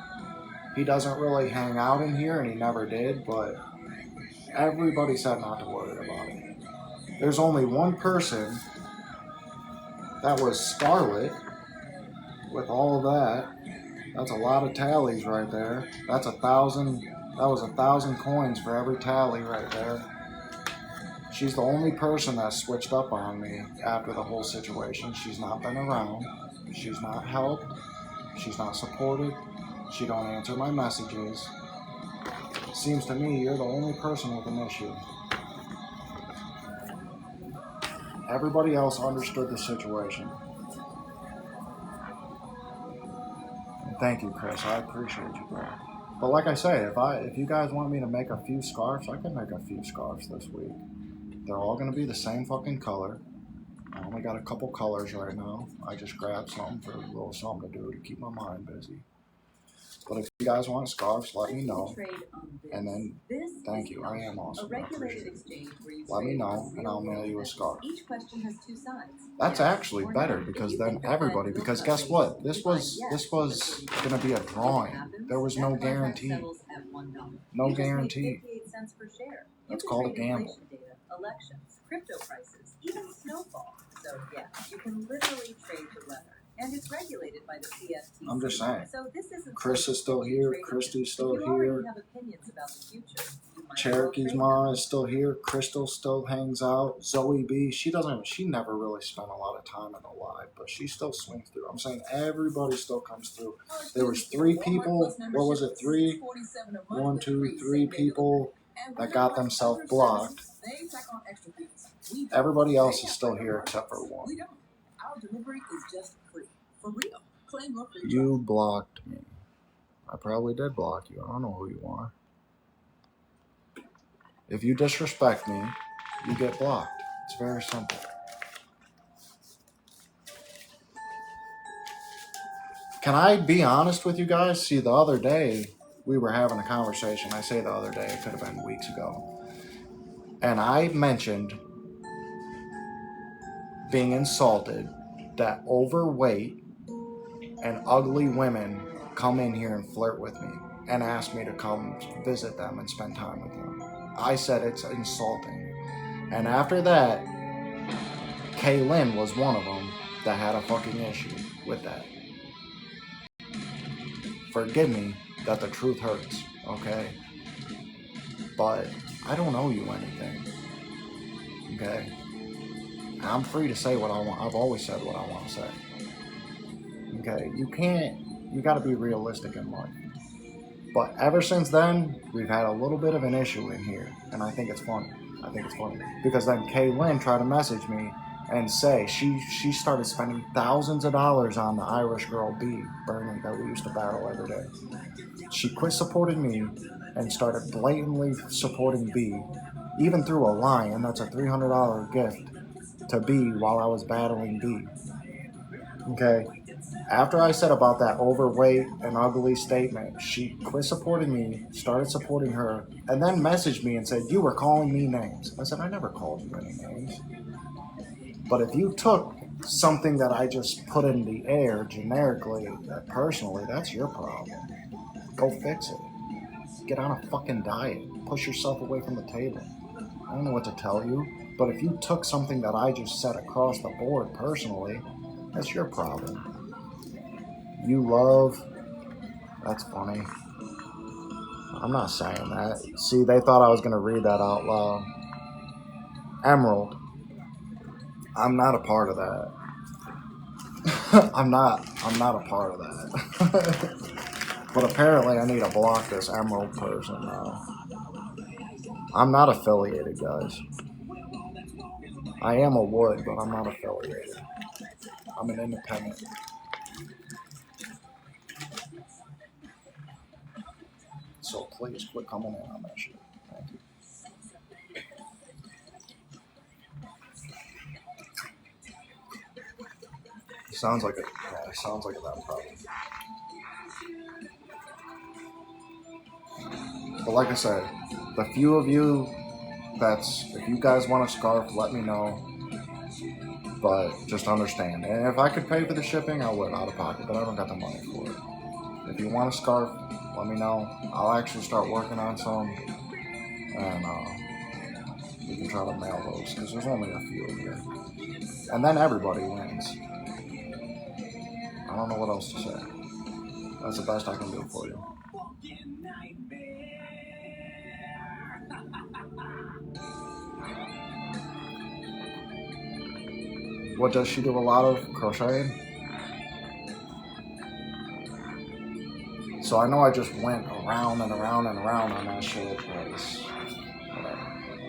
He doesn't really hang out in here, and he never did, but everybody said not to worry about it. There's only one person, that was Scarlet, with all of that. That's a lot of tallies right there. That's 1,000. That was 1,000 coins for every tally right there. She's the only person that switched up on me after the whole situation. She's not been around. She's not helped. She's not supported. She don't answer my messages. It seems to me you're the only person with an issue. Everybody else understood the situation. And thank you, Chris. I appreciate you, bro. But like I say, if you guys want me to make a few scarves, I can make a few scarves this week. They're all going to be the same fucking color. I only got a couple colors right now. I just grabbed something for a little something to do to keep my mind busy. But if you guys want scarves, let me know. And then, thank you. I am awesome. I appreciate it. Let me know, and I'll mail you a scarf. Each question has 2 sides. That's actually better, because then everybody, because guess what? This was going to be a drawing. There was no guarantee. No guarantee. That's called a gamble. Elections, crypto prices, even snowfall. So yeah, you can literally trade the weather. And it's regulated by the CFTC. I'm just saying. So this isn't Chris is still here. Christy's still here. have opinions about the future, Cherokee's mom is still here. Crystal still hangs out. Zoe B, she never really spent a lot of time in the live, but she still swings through. I'm saying everybody still comes through. There was 3 people. What was it? 3? 1, 2, 3 people that got themselves blocked. Everybody else is still here except for 1. Our delivery is just free. For real. Claim your free You blocked me. I probably did block you. I don't know who you are. If you disrespect me, you get blocked. It's very simple. Can I be honest with you guys? See, the other day, we were having a conversation. I say the other day, it could have been weeks ago. And I mentioned being insulted that overweight and ugly women come in here and flirt with me and ask me to come visit them and spend time with them. I said it's insulting. And after that, Kaylin was one of them that had a fucking issue with that. Forgive me that the truth hurts, okay? But I don't owe you anything, okay? I'm free to say what I want. I've always said what I want to say. Okay, you gotta be realistic in life. But ever since then, we've had a little bit of an issue in here, and I think it's funny. Because then Kaylin tried to message me and say she started spending thousands of dollars on the Irish girl B, Bernie, that we used to battle every day. She quit supporting me and started blatantly supporting B, even through a line, and that's a $300 gift to B while I was battling B. Okay, after I said about that overweight and ugly statement, she quit supporting me, started supporting her, and then messaged me and said, "You were calling me names." I said, "I never called you any names. But if you took something that I just put in the air generically, personally, that's your problem. Go fix it. Get on a fucking diet. Push yourself away from the table. I don't know what to tell you, but if you took something that I just said across the board personally, that's your problem." You love. That's funny. I'm not saying that. See, they thought I was gonna read that out loud. Emerald. I'm not a part of that. I'm not a part of that. But apparently I need to block this Emerald person now. I'm not affiliated, guys. I am a Wood, but I'm not affiliated. I'm an independent. So please quit coming in on that shit. Thank you. Sounds like a that problem. But like I said, the few of you if you guys want a scarf, let me know. But just understand. And if I could pay for the shipping, I would out of pocket, but I don't got the money for it. If you want a scarf, let me know. I'll actually start working on some. And we can try to mail those because there's only a few of here. And then everybody wins. I don't know what else to say. That's the best I can do for you. What does she do? A lot of crocheting? So I know I just went around and around and around on that shit. Whatever.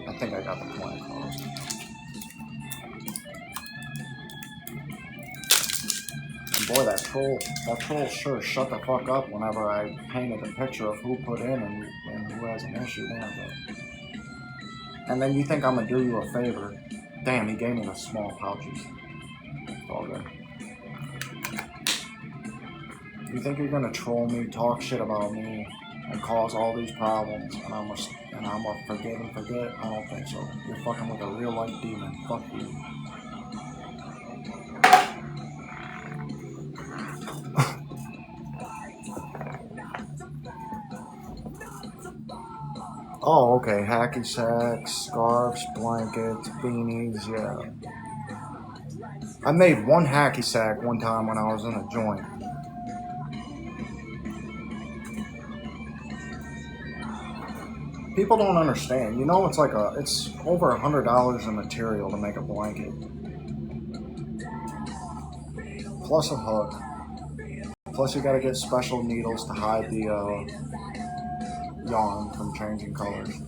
I think I got the point across. And boy, that troll sure shut the fuck up whenever I painted a picture of who put in and who has an issue there. And then you think I'm gonna do you a favor. Damn, he gave me the small pouches. It's all good. You think you're gonna troll me, talk shit about me, and cause all these problems, and I'm gonna forgive and forget? I don't think so. You're fucking with a real life demon. Fuck you. Oh, okay. Hacky sacks, scarves, blankets, beanies, yeah. I made one hacky sack one time when I was in a joint. People don't understand. You know, it's over $100 in material to make a blanket. Plus a hook. Plus you gotta get special needles to hide the yarn from changing colors.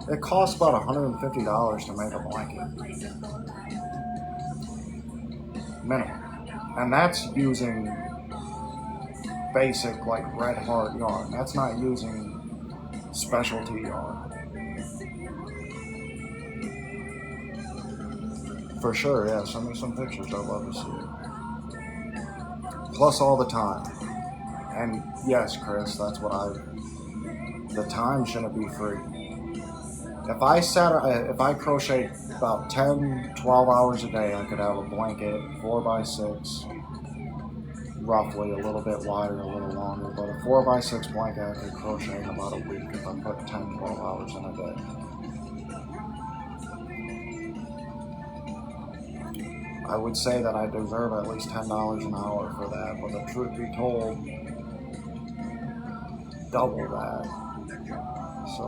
It costs about $150 to make a blanket. Minimum. And that's using basic like red heart yarn. That's not using specialty yarn. For sure, yeah. Send me some pictures. I'd love to see it. Plus all the time. And yes, Chris, that's what the time shouldn't be free. If I crocheted about 10, 12 hours a day, I could have a blanket, 4x6, roughly, a little bit wider, a little longer, but a 4x6 blanket I could crochet in about a week if I put 10, 12 hours in a day. I would say that I deserve at least $10 an hour for that, but the truth be told, double that. So,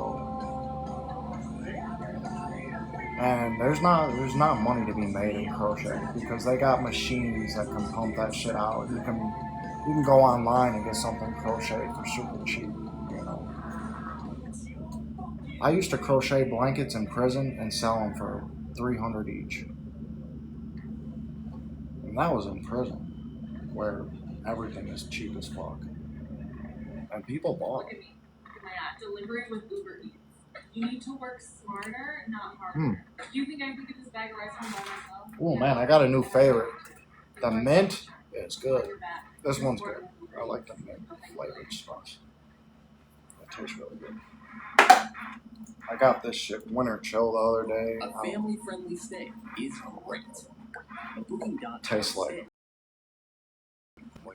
and there's not money to be made in crochet because they got machines that can pump that shit out. You can go online and get something crocheted for super cheap, you know. I used to crochet blankets in prison and sell them for $300 each. And that was in prison, where everything is cheap as fuck. And people bought it. Delivering with Uber Eats. You need to work smarter, not harder. Do you think I could get this bag of rice home by myself? Oh man, I got a new favorite. The mint is good. This one's good. I like the mint flavored stuff. It tastes really good. I got this shit winter chill the other day. A family-friendly stay is great. Tastes like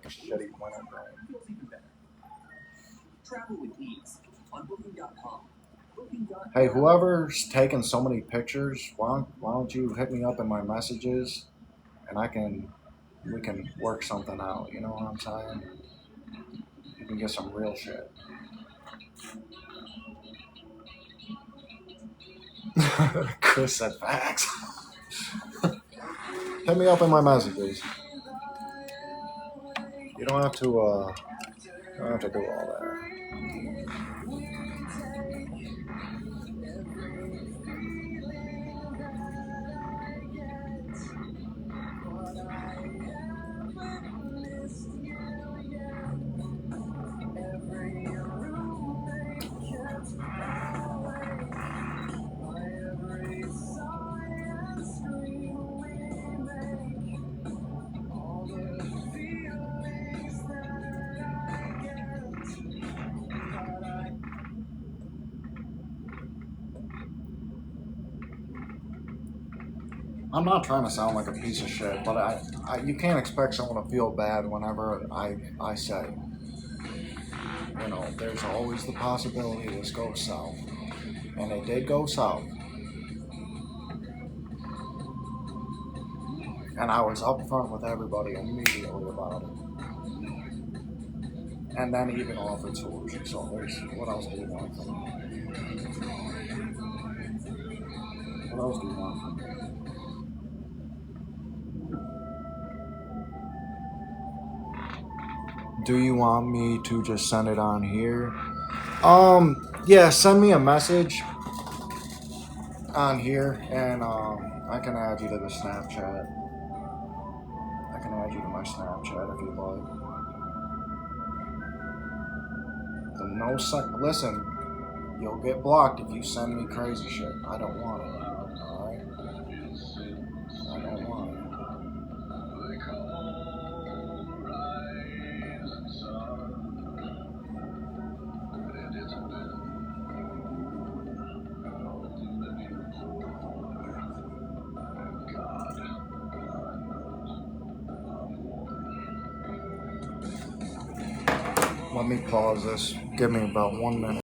a shitty winter bread. Travel with ease on Booking.com. Hey, whoever's taking so many pictures, why don't you hit me up in my messages, and I can we can work something out, you know what I'm saying? You can get some real shit. Chris said facts. Hit me up in my messages. You don't have to do all that. I'm not trying to sound like a piece of shit, but you can't expect someone to feel bad whenever I say, you know, there's always the possibility this goes south. And it did go south. And I was upfront with everybody immediately about it. And then even offered solutions. So what else do you want from me? What else do you want from me? Do you want me to just send it on here? Yeah, send me a message on here, and I can add you to the Snapchat. I can add you to my Snapchat if you'd like. Listen, you'll get blocked if you send me crazy shit. I don't want it. Alright? I don't want it. Let me pause this. Give me about 1 minute.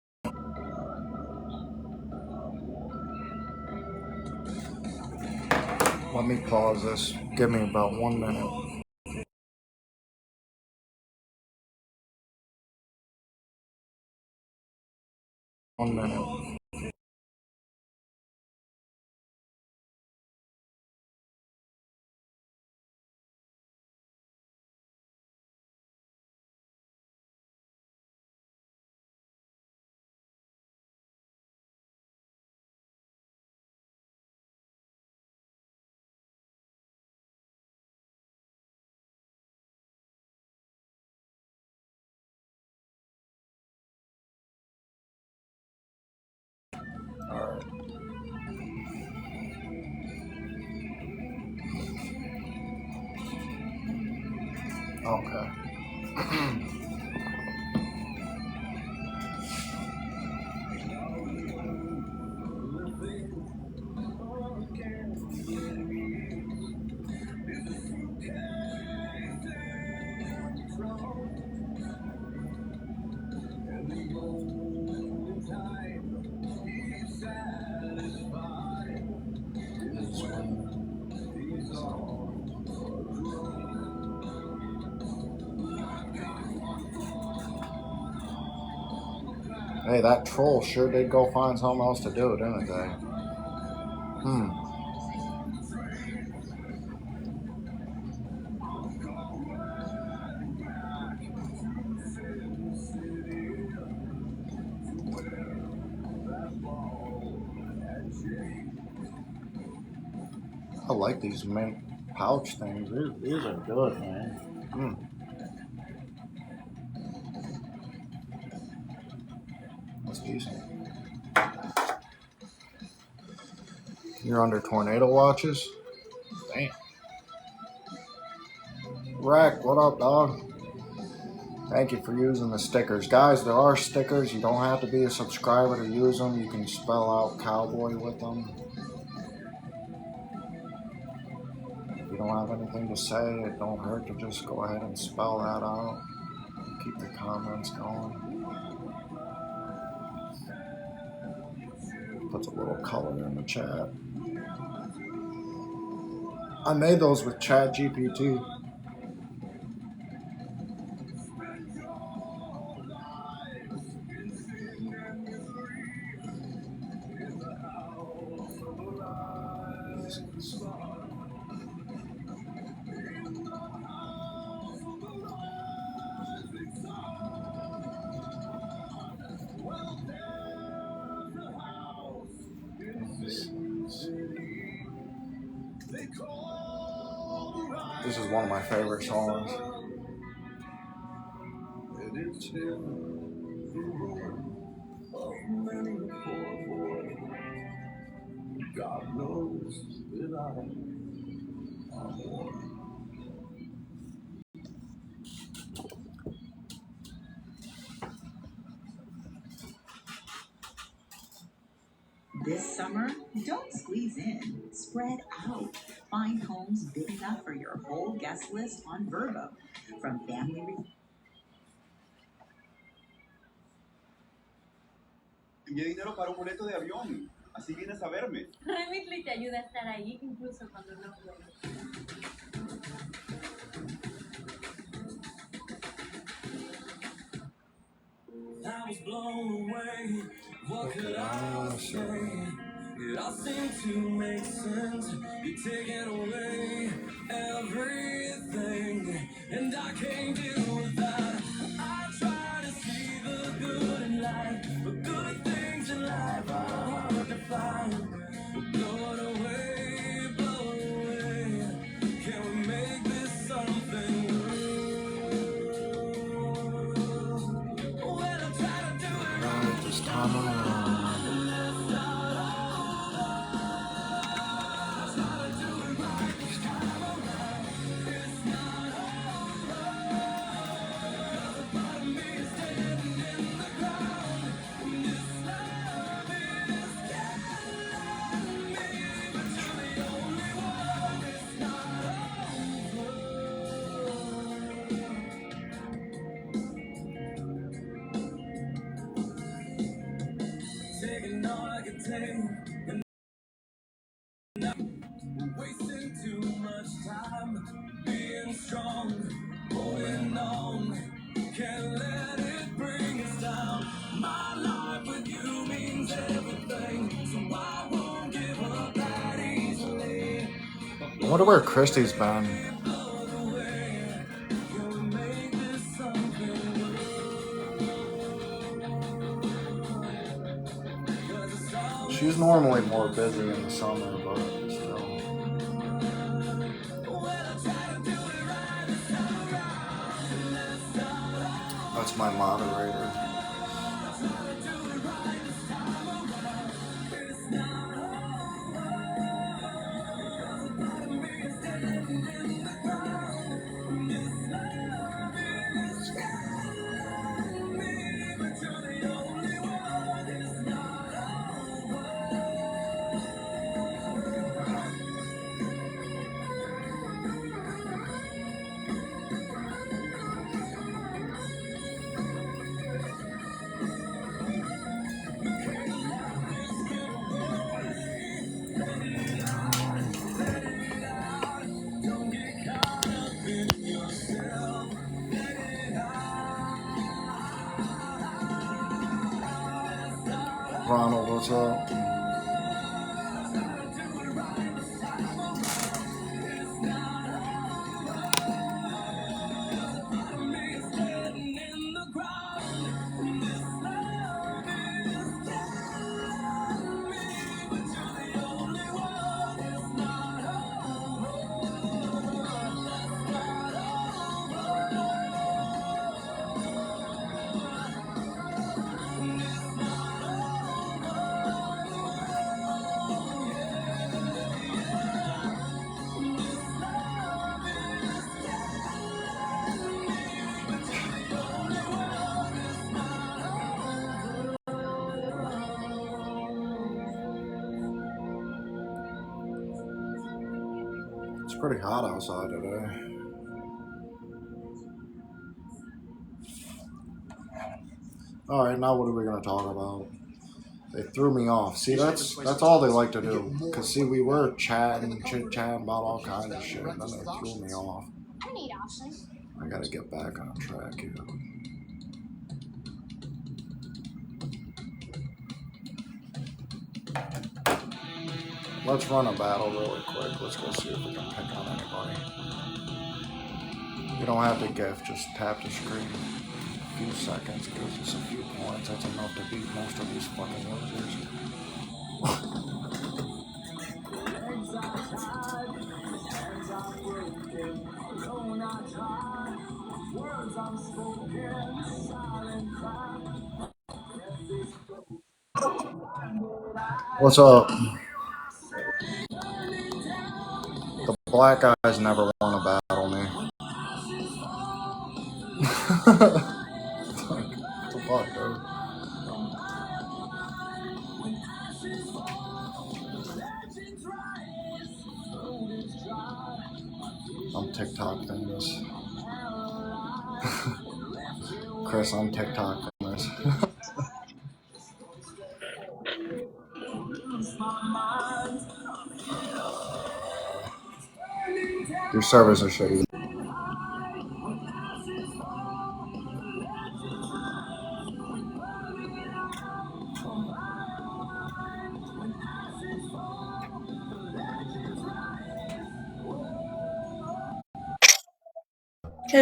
Let me pause this. Give me about 1 minute. 1 minute. Alright. Okay. Hey, that troll sure did go find something else to do, didn't they? I like these mint pouch things. These are good, man. That's decent. You're under tornado watches? Damn. Rack, what up, dog? Thank you for using the stickers. Guys, there are stickers. You don't have to be a subscriber to use them. You can spell out cowboy with them. If you don't have anything to say, it don't hurt to just go ahead and spell that out. Keep the comments going. Puts a little color in the chat. I made those with ChatGPT. This is one of my favorite songs. God knows that I am. This summer, don't squeeze in. Spread out. Find homes big enough for your whole guest list on Vrbo. From family Envié dinero para un boleto de avión. Así vienes a verme. Remitly te ayuda a estar ahí incluso cuando no puedes. I was blown away. What could I say? It all seemed to make sense. You're taking away everything, and I can't deal with that. I try to see the good in life, but good things in life are hard to find. Blow it away, blow it away. Can we make this something real? Well, I'm trying to do it Right this time around. taking all I can take, and wasting too much time being strong, holding on. Can't let it bring us down. My life with you means everything, so I won't give up that easily. I wonder where Christy's been. Blow it away. Can we make this something real? She's normally more busy in the summer, but still. That's my moderator. Ronald, what's up? It's pretty hot outside today. All right, now what are we gonna talk about? They threw me off. See, that's all they like to do. Cause see, we were chatting, chit chatting about all kinds of shit, and then they threw me off. I need options. I gotta get back on track here. Let's run a battle really quick. Let's go see if we can pick on anybody. You don't have to gift, just tap the screen. A few seconds gives us a few points. That's enough to beat most of these fucking losers. What's up? The black guys never want to battle me. What the fuck, dude? I'm TikTok famous. Chris, I'm TikTok famous. Your servers are shitty.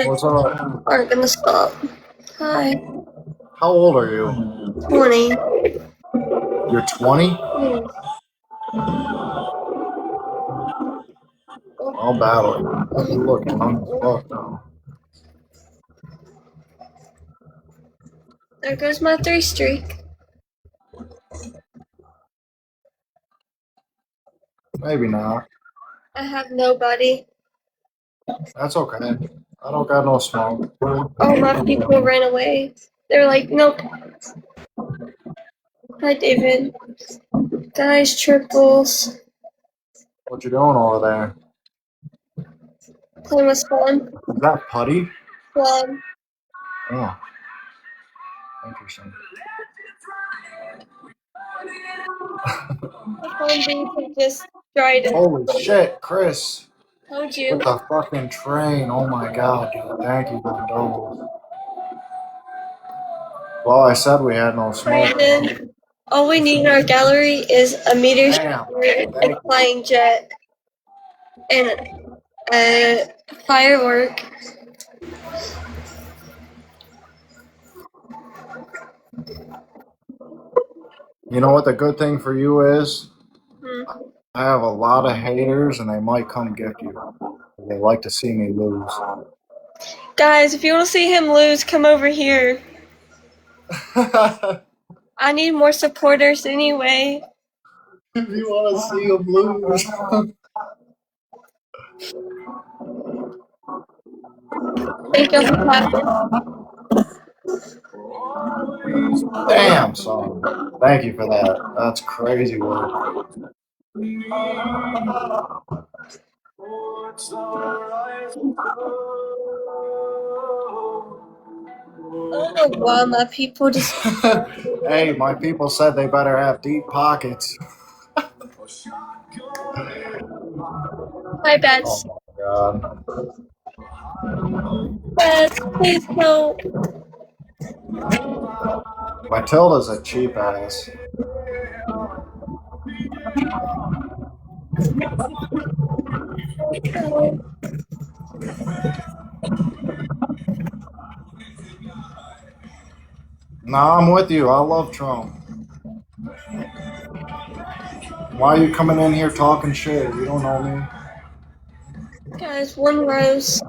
What's up? Aren't gonna stop. Hi. How old are you? 20. You're 20? Yes. I'll battle you. You look young as fuck though. There goes my 3 streak. Maybe not. I have nobody. That's okay. I don't got no smoke. All my people ran away. They're like, nope. Hi, David. Guys, triples. What you doing over there? Playing with Spawn. Is that putty? Spawn. Oh, interesting. Spawn beans just dried it. Holy shit, Chris. Told you. With the fucking train. Oh my god, dude. Thank you, Gondola. Well, I said we had no smoke. Brandon, all we need in our gallery is a meteor Damn. shower, Thank a you. flying jet, and a firework. You know what the good thing for you is? Hmm. I have a lot of haters and they might come get you. They like to see me lose. Guys, if you want to see him lose, come over here. If I need more supporters anyway. you want to see him lose. Thank you for clapping. Damn, son. Thank you for that. That's crazy work. I don't know why my people just. Hey, my people said they better have deep pockets. My bad. Oh my god. Bad. Please help. Matilda's a cheap ass. Nah, I'm with you. I love Trump. Why are you coming in here talking shit? You don't know me. Guys, one rose.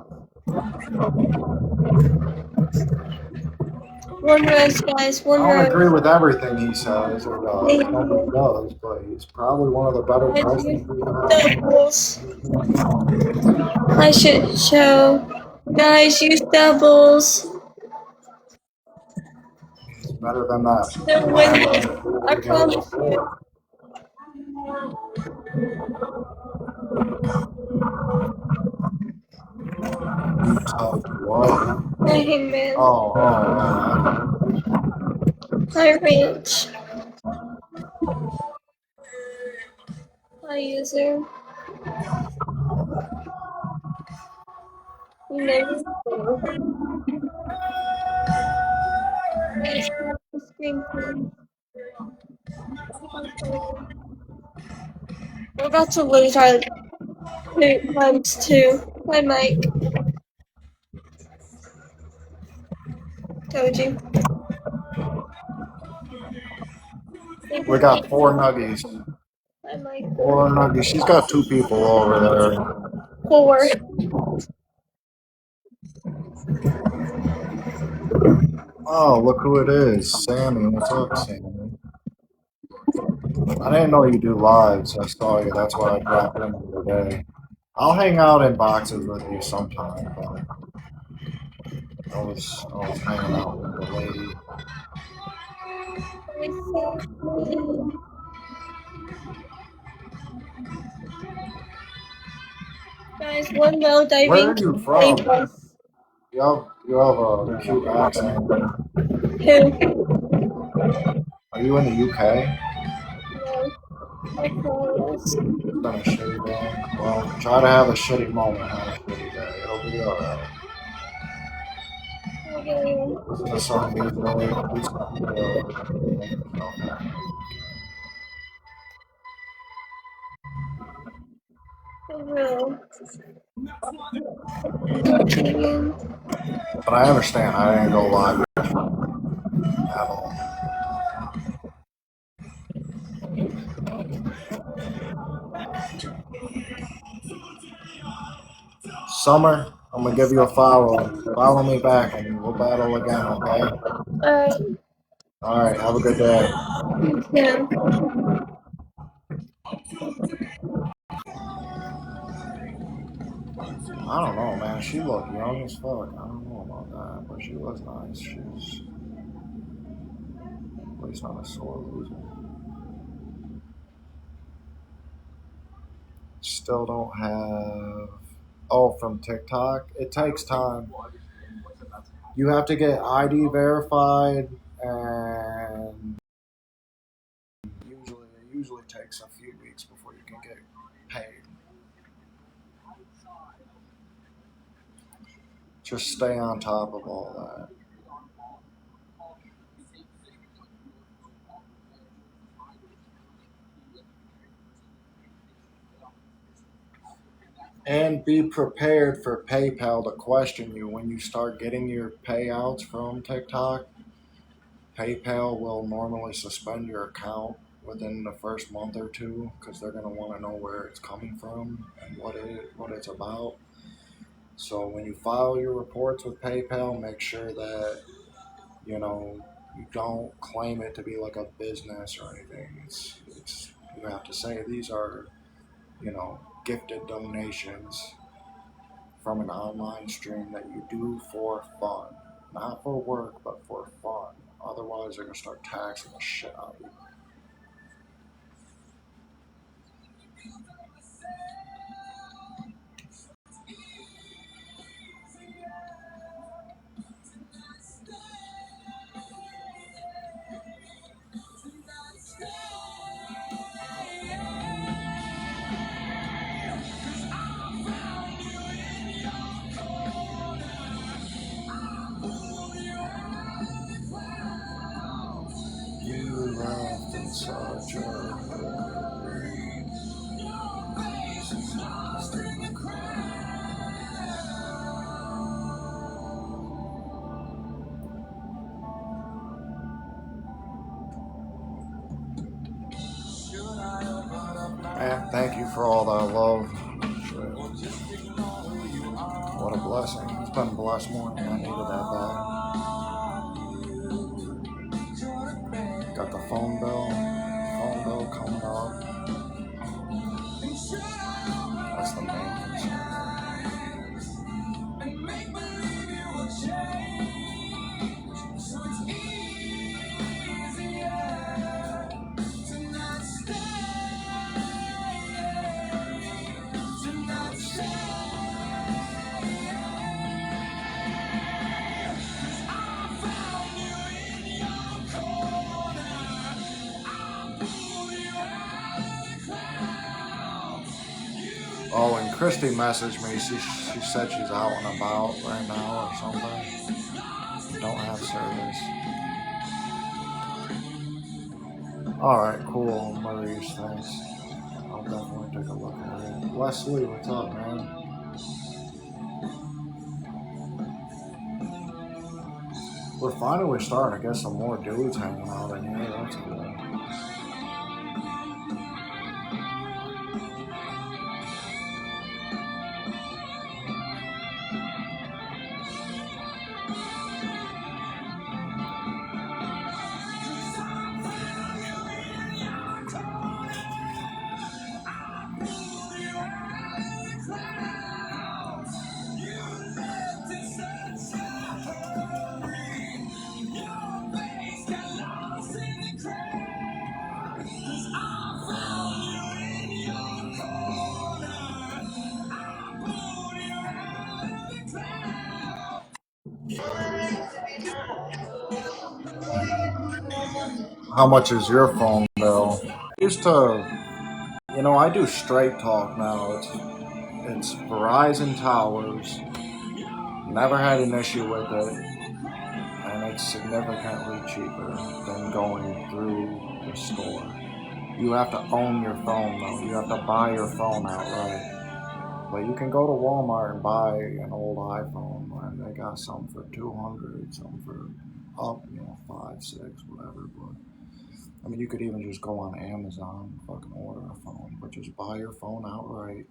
One rose, guys. I One don't agree rose. with everything he says or does, but he's probably one of the better Guys, presidents use we've had. doubles. I should show. Guys, use doubles. He's better than that. They're winning. I promise you. What? Hey, man. Oh. Hi, Ranch. Hi, user. You never know. Guys, watch the screen, please. We're about to lose our 2 times 2. Hi, Mike. Told you. We got 4 nuggies. Hi, Mike. 4 nuggies. She's got 2 people over there. 4. Oh, look who it is. Sammy. What's up, Sammy? I didn't know you do lives. I saw you. That's why I dropped in the other day. I'll hang out in boxes with you sometime, but I was hanging out with the lady. Guys, one well Where diving are you from? table. You have a cute accent. Who? Are you in the UK? No. My clothes. It's been a shitty day. Well, try to have a shitty moment, not a shitty day. It'll be alright. Okay. Listen to some music. Do something to make yourself happy. For real. But I understand. I didn't go live at all. Summer, I'm gonna give you a follow. Follow me back, and we'll battle again. Okay? Alright. All right. Have a good day. Yeah. I don't know, man. She looked young as fuck. I don't know about that, but she was nice. She's at least not a sore loser. Still don't have. Oh, from TikTok. It takes time. You have to get ID verified, and it usually takes a few weeks before you can get paid. Just stay on top of all that. And be prepared for PayPal to question you when you start getting your payouts from TikTok. PayPal will normally suspend your account within the first month or two because they're going to want to know where it's coming from and what it's about. So when you file your reports with PayPal, make sure that you know you don't claim it to be like a business or anything. It's you have to say these are gifted donations from an online stream that you do for fun, not for work, but for fun. Otherwise, they're gonna start taxing the shit out of you. You left in such a hurry. Man, thank you for all that love. Shit. What a blessing. It's been a blessed morning. I needed that bad. Got the phone bill. Phone bill coming up. That's the main Oh, and Christy messaged me. She said she's out and about right now or something. Don't have service. Alright, cool. Maurice, thanks. I'll definitely take a look at it. Wesley, what's up, man? We're finally starting to get some more dudes hanging out in here. That's cool. How much is your phone bill? I used to, I do straight talk now. It's Verizon Towers. Never had an issue with it, and it's significantly cheaper than going through the store. You have to own your phone though. You have to buy your phone outright. But you can go to Walmart and buy an old iPhone, and they got some for 200, some for up, 5, 6, whatever. But I mean, you could even just go on Amazon and fucking order a phone, but just buy your phone outright.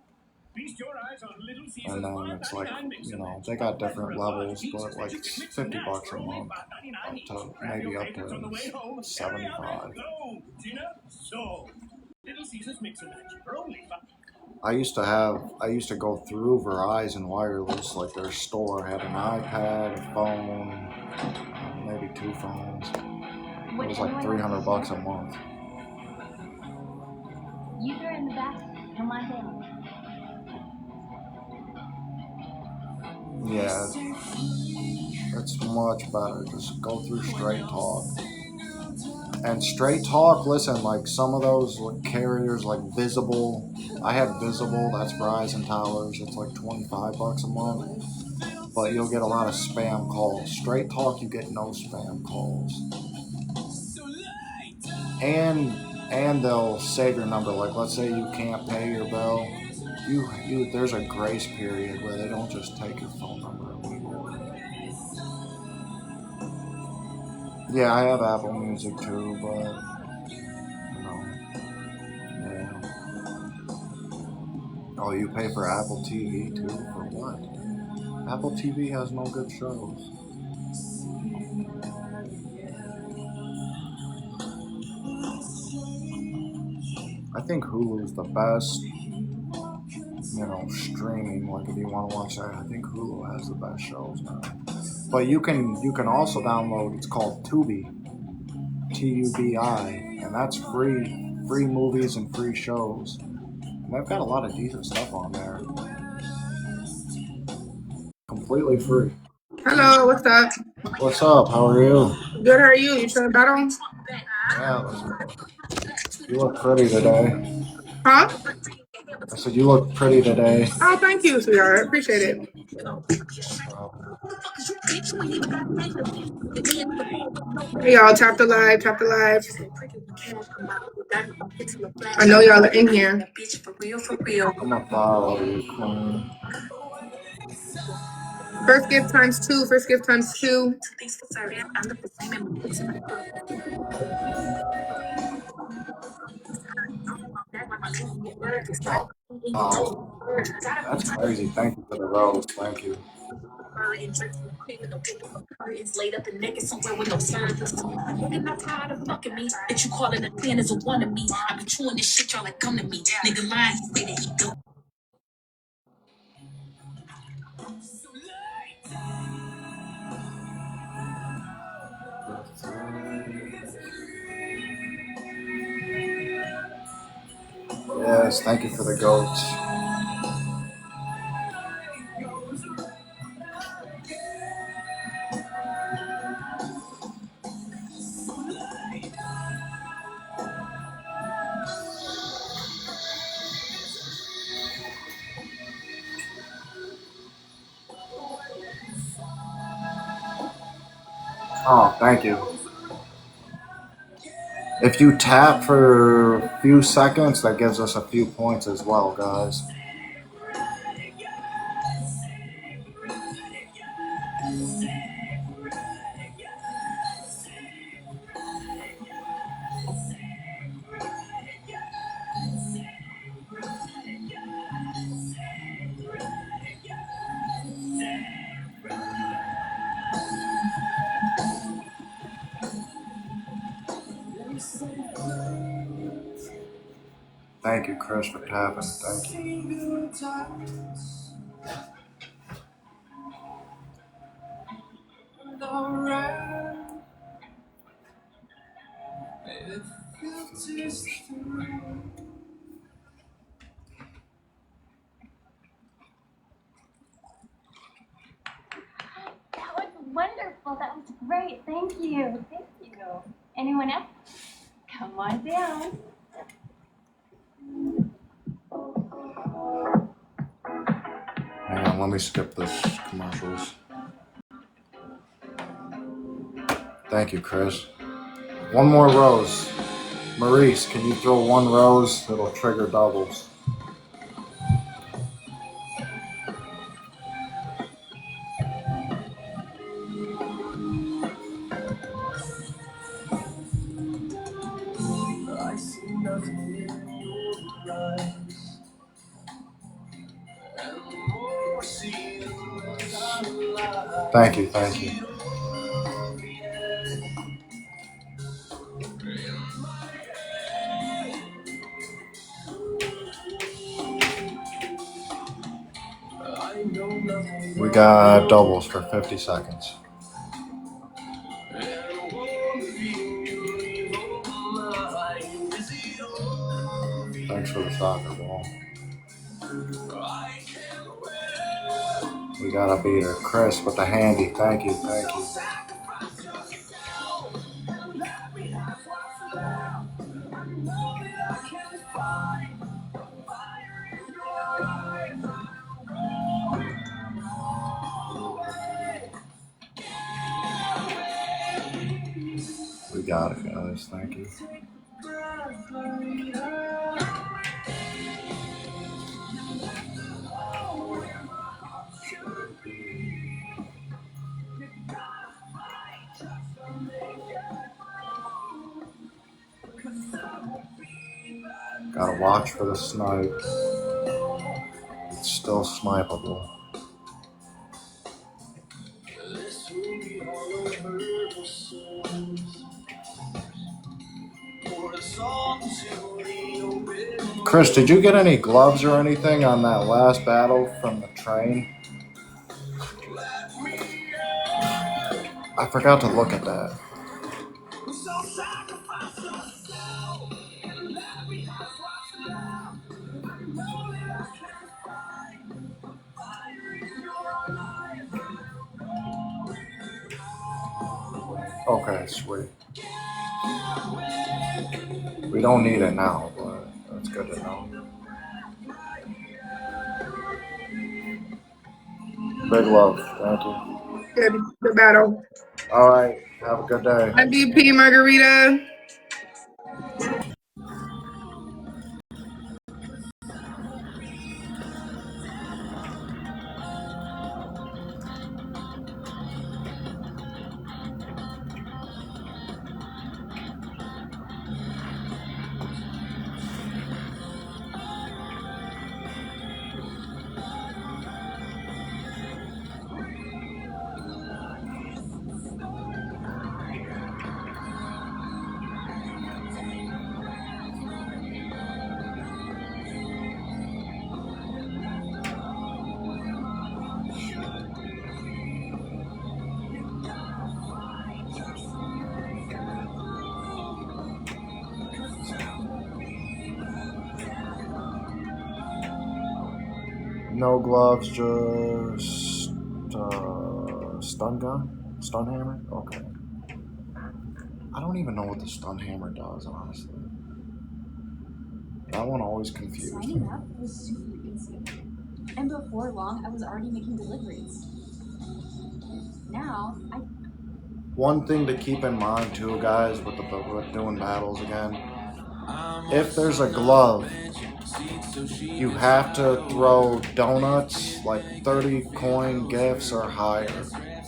And then it's like, they got different levels, but like it's $50 a month, up to maybe up to 75. I used to go through Verizon Wireless, like their store had an iPad, a phone, maybe 2 phones. It was like $300 a month. User in the back, come on down. Yeah, it's much better. Just go through Straight Talk. And Straight Talk, listen, like some of those carriers, like Visible. I had Visible, that's Verizon Towers. It's like $25 a month. But you'll get a lot of spam calls. Straight Talk, you get no spam calls. And they'll save your number. Like let's say you can't pay your bill. You there's a grace period where they don't just take your phone number immediately. Yeah, I have Apple Music too, but yeah. Oh, you pay for Apple TV too? For what? Apple TV has no good shows. I think Hulu's the best, streaming. Like if you want to watch that, I think Hulu has the best shows now. But you can also download. It's called Tubi, TUBI, and that's free movies and free shows. And they've got a lot of decent stuff on there, completely free. Hello, what's up? What's up? How are you? Good, how are you? You trying to battle? Yeah, let's go. You look pretty today. Huh? I said you look pretty today. Oh, thank you, sweetheart. Appreciate it. Hey, y'all, tap the live, tap the live. I know y'all are in here. I'm gonna follow you, Queen. First gift times 2, first gift times 2. Oh, that's crazy. Thank you for the rose. Thank you. Laid up and naked somewhere with no service. Nigga not tired of fucking me. That you calling a plan is a one of me. I be chewing this shit, y'all like come to me. Nigga lying, he say that he go. Yes, thank you for the goats. Oh, thank you. If you tap for a few seconds, that gives us a few points as well, guys. Thank you, Chris, for tapping. Thank you. That was wonderful. That was great. Thank you. Thank you. Anyone else? Come on down. Hang on, let me skip this commercials. Thank you, Chris. One more rose. Maurice, can you throw one rose? It'll trigger doubles. I see nothing in your eyes. And the more I see, the less I realize. Thank you, thank you. I know nothing. We got doubles for 50 seconds. Thanks for the soccer ball. We got a beater. Chris with the handy. Thank you, thank you. We got it, guys. Thank you. Gotta watch for the snipe. It's still snipeable. Chris, did you get any gloves or anything on that last battle from the train? I forgot to look at that. Okay, sweet. We don't need it now, but that's good to know. Big love. Thank you. Good battle. All right. Have a good day. MVP Margarita. No gloves, just stun gun? Stun hammer? Okay. I don't even know what the stun hammer does, honestly. That one always confused me. Signing up was super easy. And before long, I was already making deliveries. Now, One thing to keep in mind too, guys, with doing battles again, if there's a glove, you have to throw donuts, like 30 coin gifts or higher.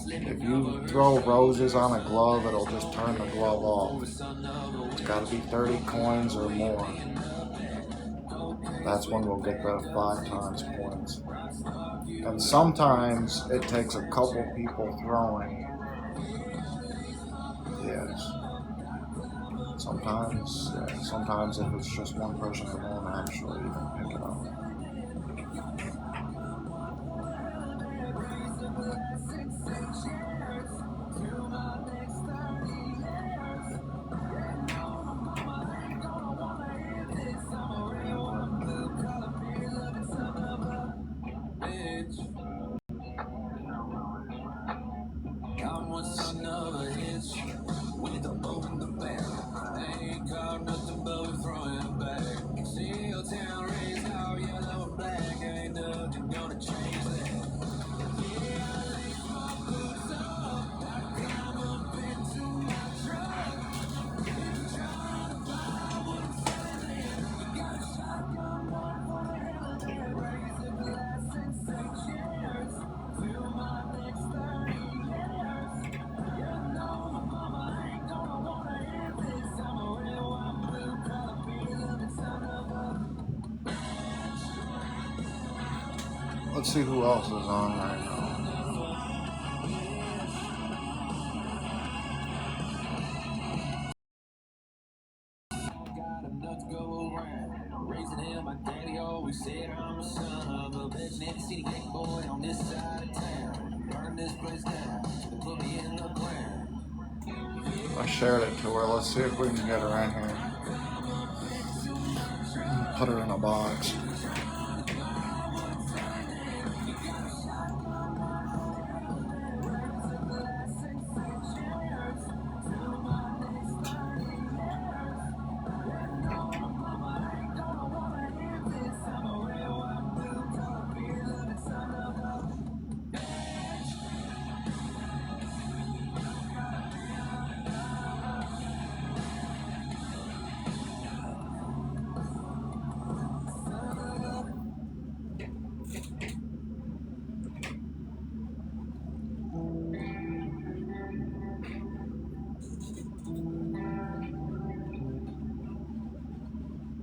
If you throw roses on a glove, it'll just turn the glove off. It's got to be 30 coins or more. That's when we'll get the 5 times points. And sometimes it takes a couple people throwing. Yes. Sometimes if it's just one person that won't actually even pick it up. Let's see who else is on right now. Raising him, my daddy always said I'm a son of a bitch. Never seen a gay boy on this side of town. Burn this place down, put me in the ground. I shared it to her. Let's see if we can get her in here. Put her in a box.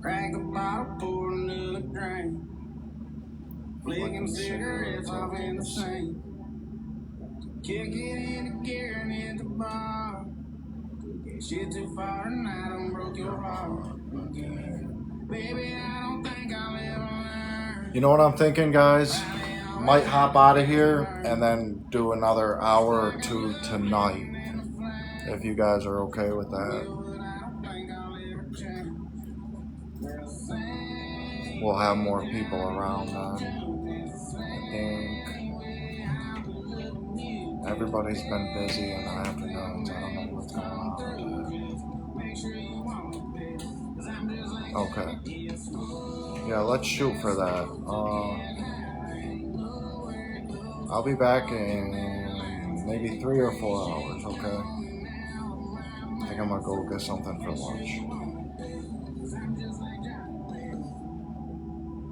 Crack a bottle, pour another drink. Flicking cigarettes off in the sink. Kick it into gear and hit the bar. Shit too far and I done broke your heart. Baby, I don't think I'll ever learn. You know what I'm thinking, guys? Might hop out of here and then do another hour or two tonight. If you guys are okay with that. We'll have more people around then. I think everybody's been busy in the afternoons. I don't know what's going on with that. Okay. Yeah, let's shoot for that. I'll be back in maybe 3 or 4 hours, okay? I think I'm gonna go get something for lunch.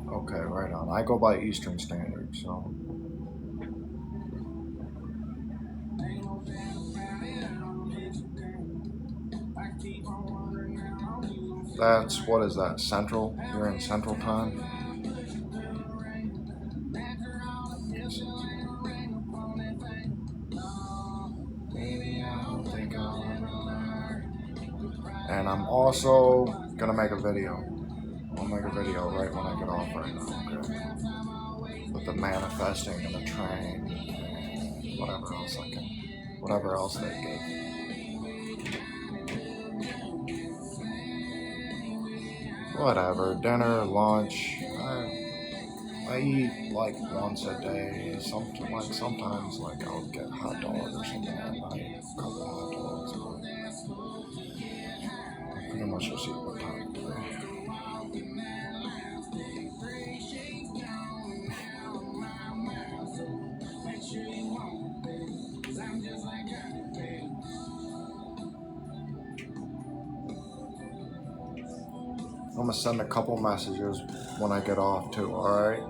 Okay, right on. I go by Eastern Standard, so. That's, what is that, Central? You're in Central Time? And I'm also gonna make a video. I'll make a video right when I get off right now, okay? With the manifesting and the train and whatever else they give. Whatever, dinner, lunch. I eat like once a day. Sometimes I'll get hot dog or something at night. A couple hot dogs. But I pretty much just eat one time a day. I'm gonna send a couple messages when I get off too, alright?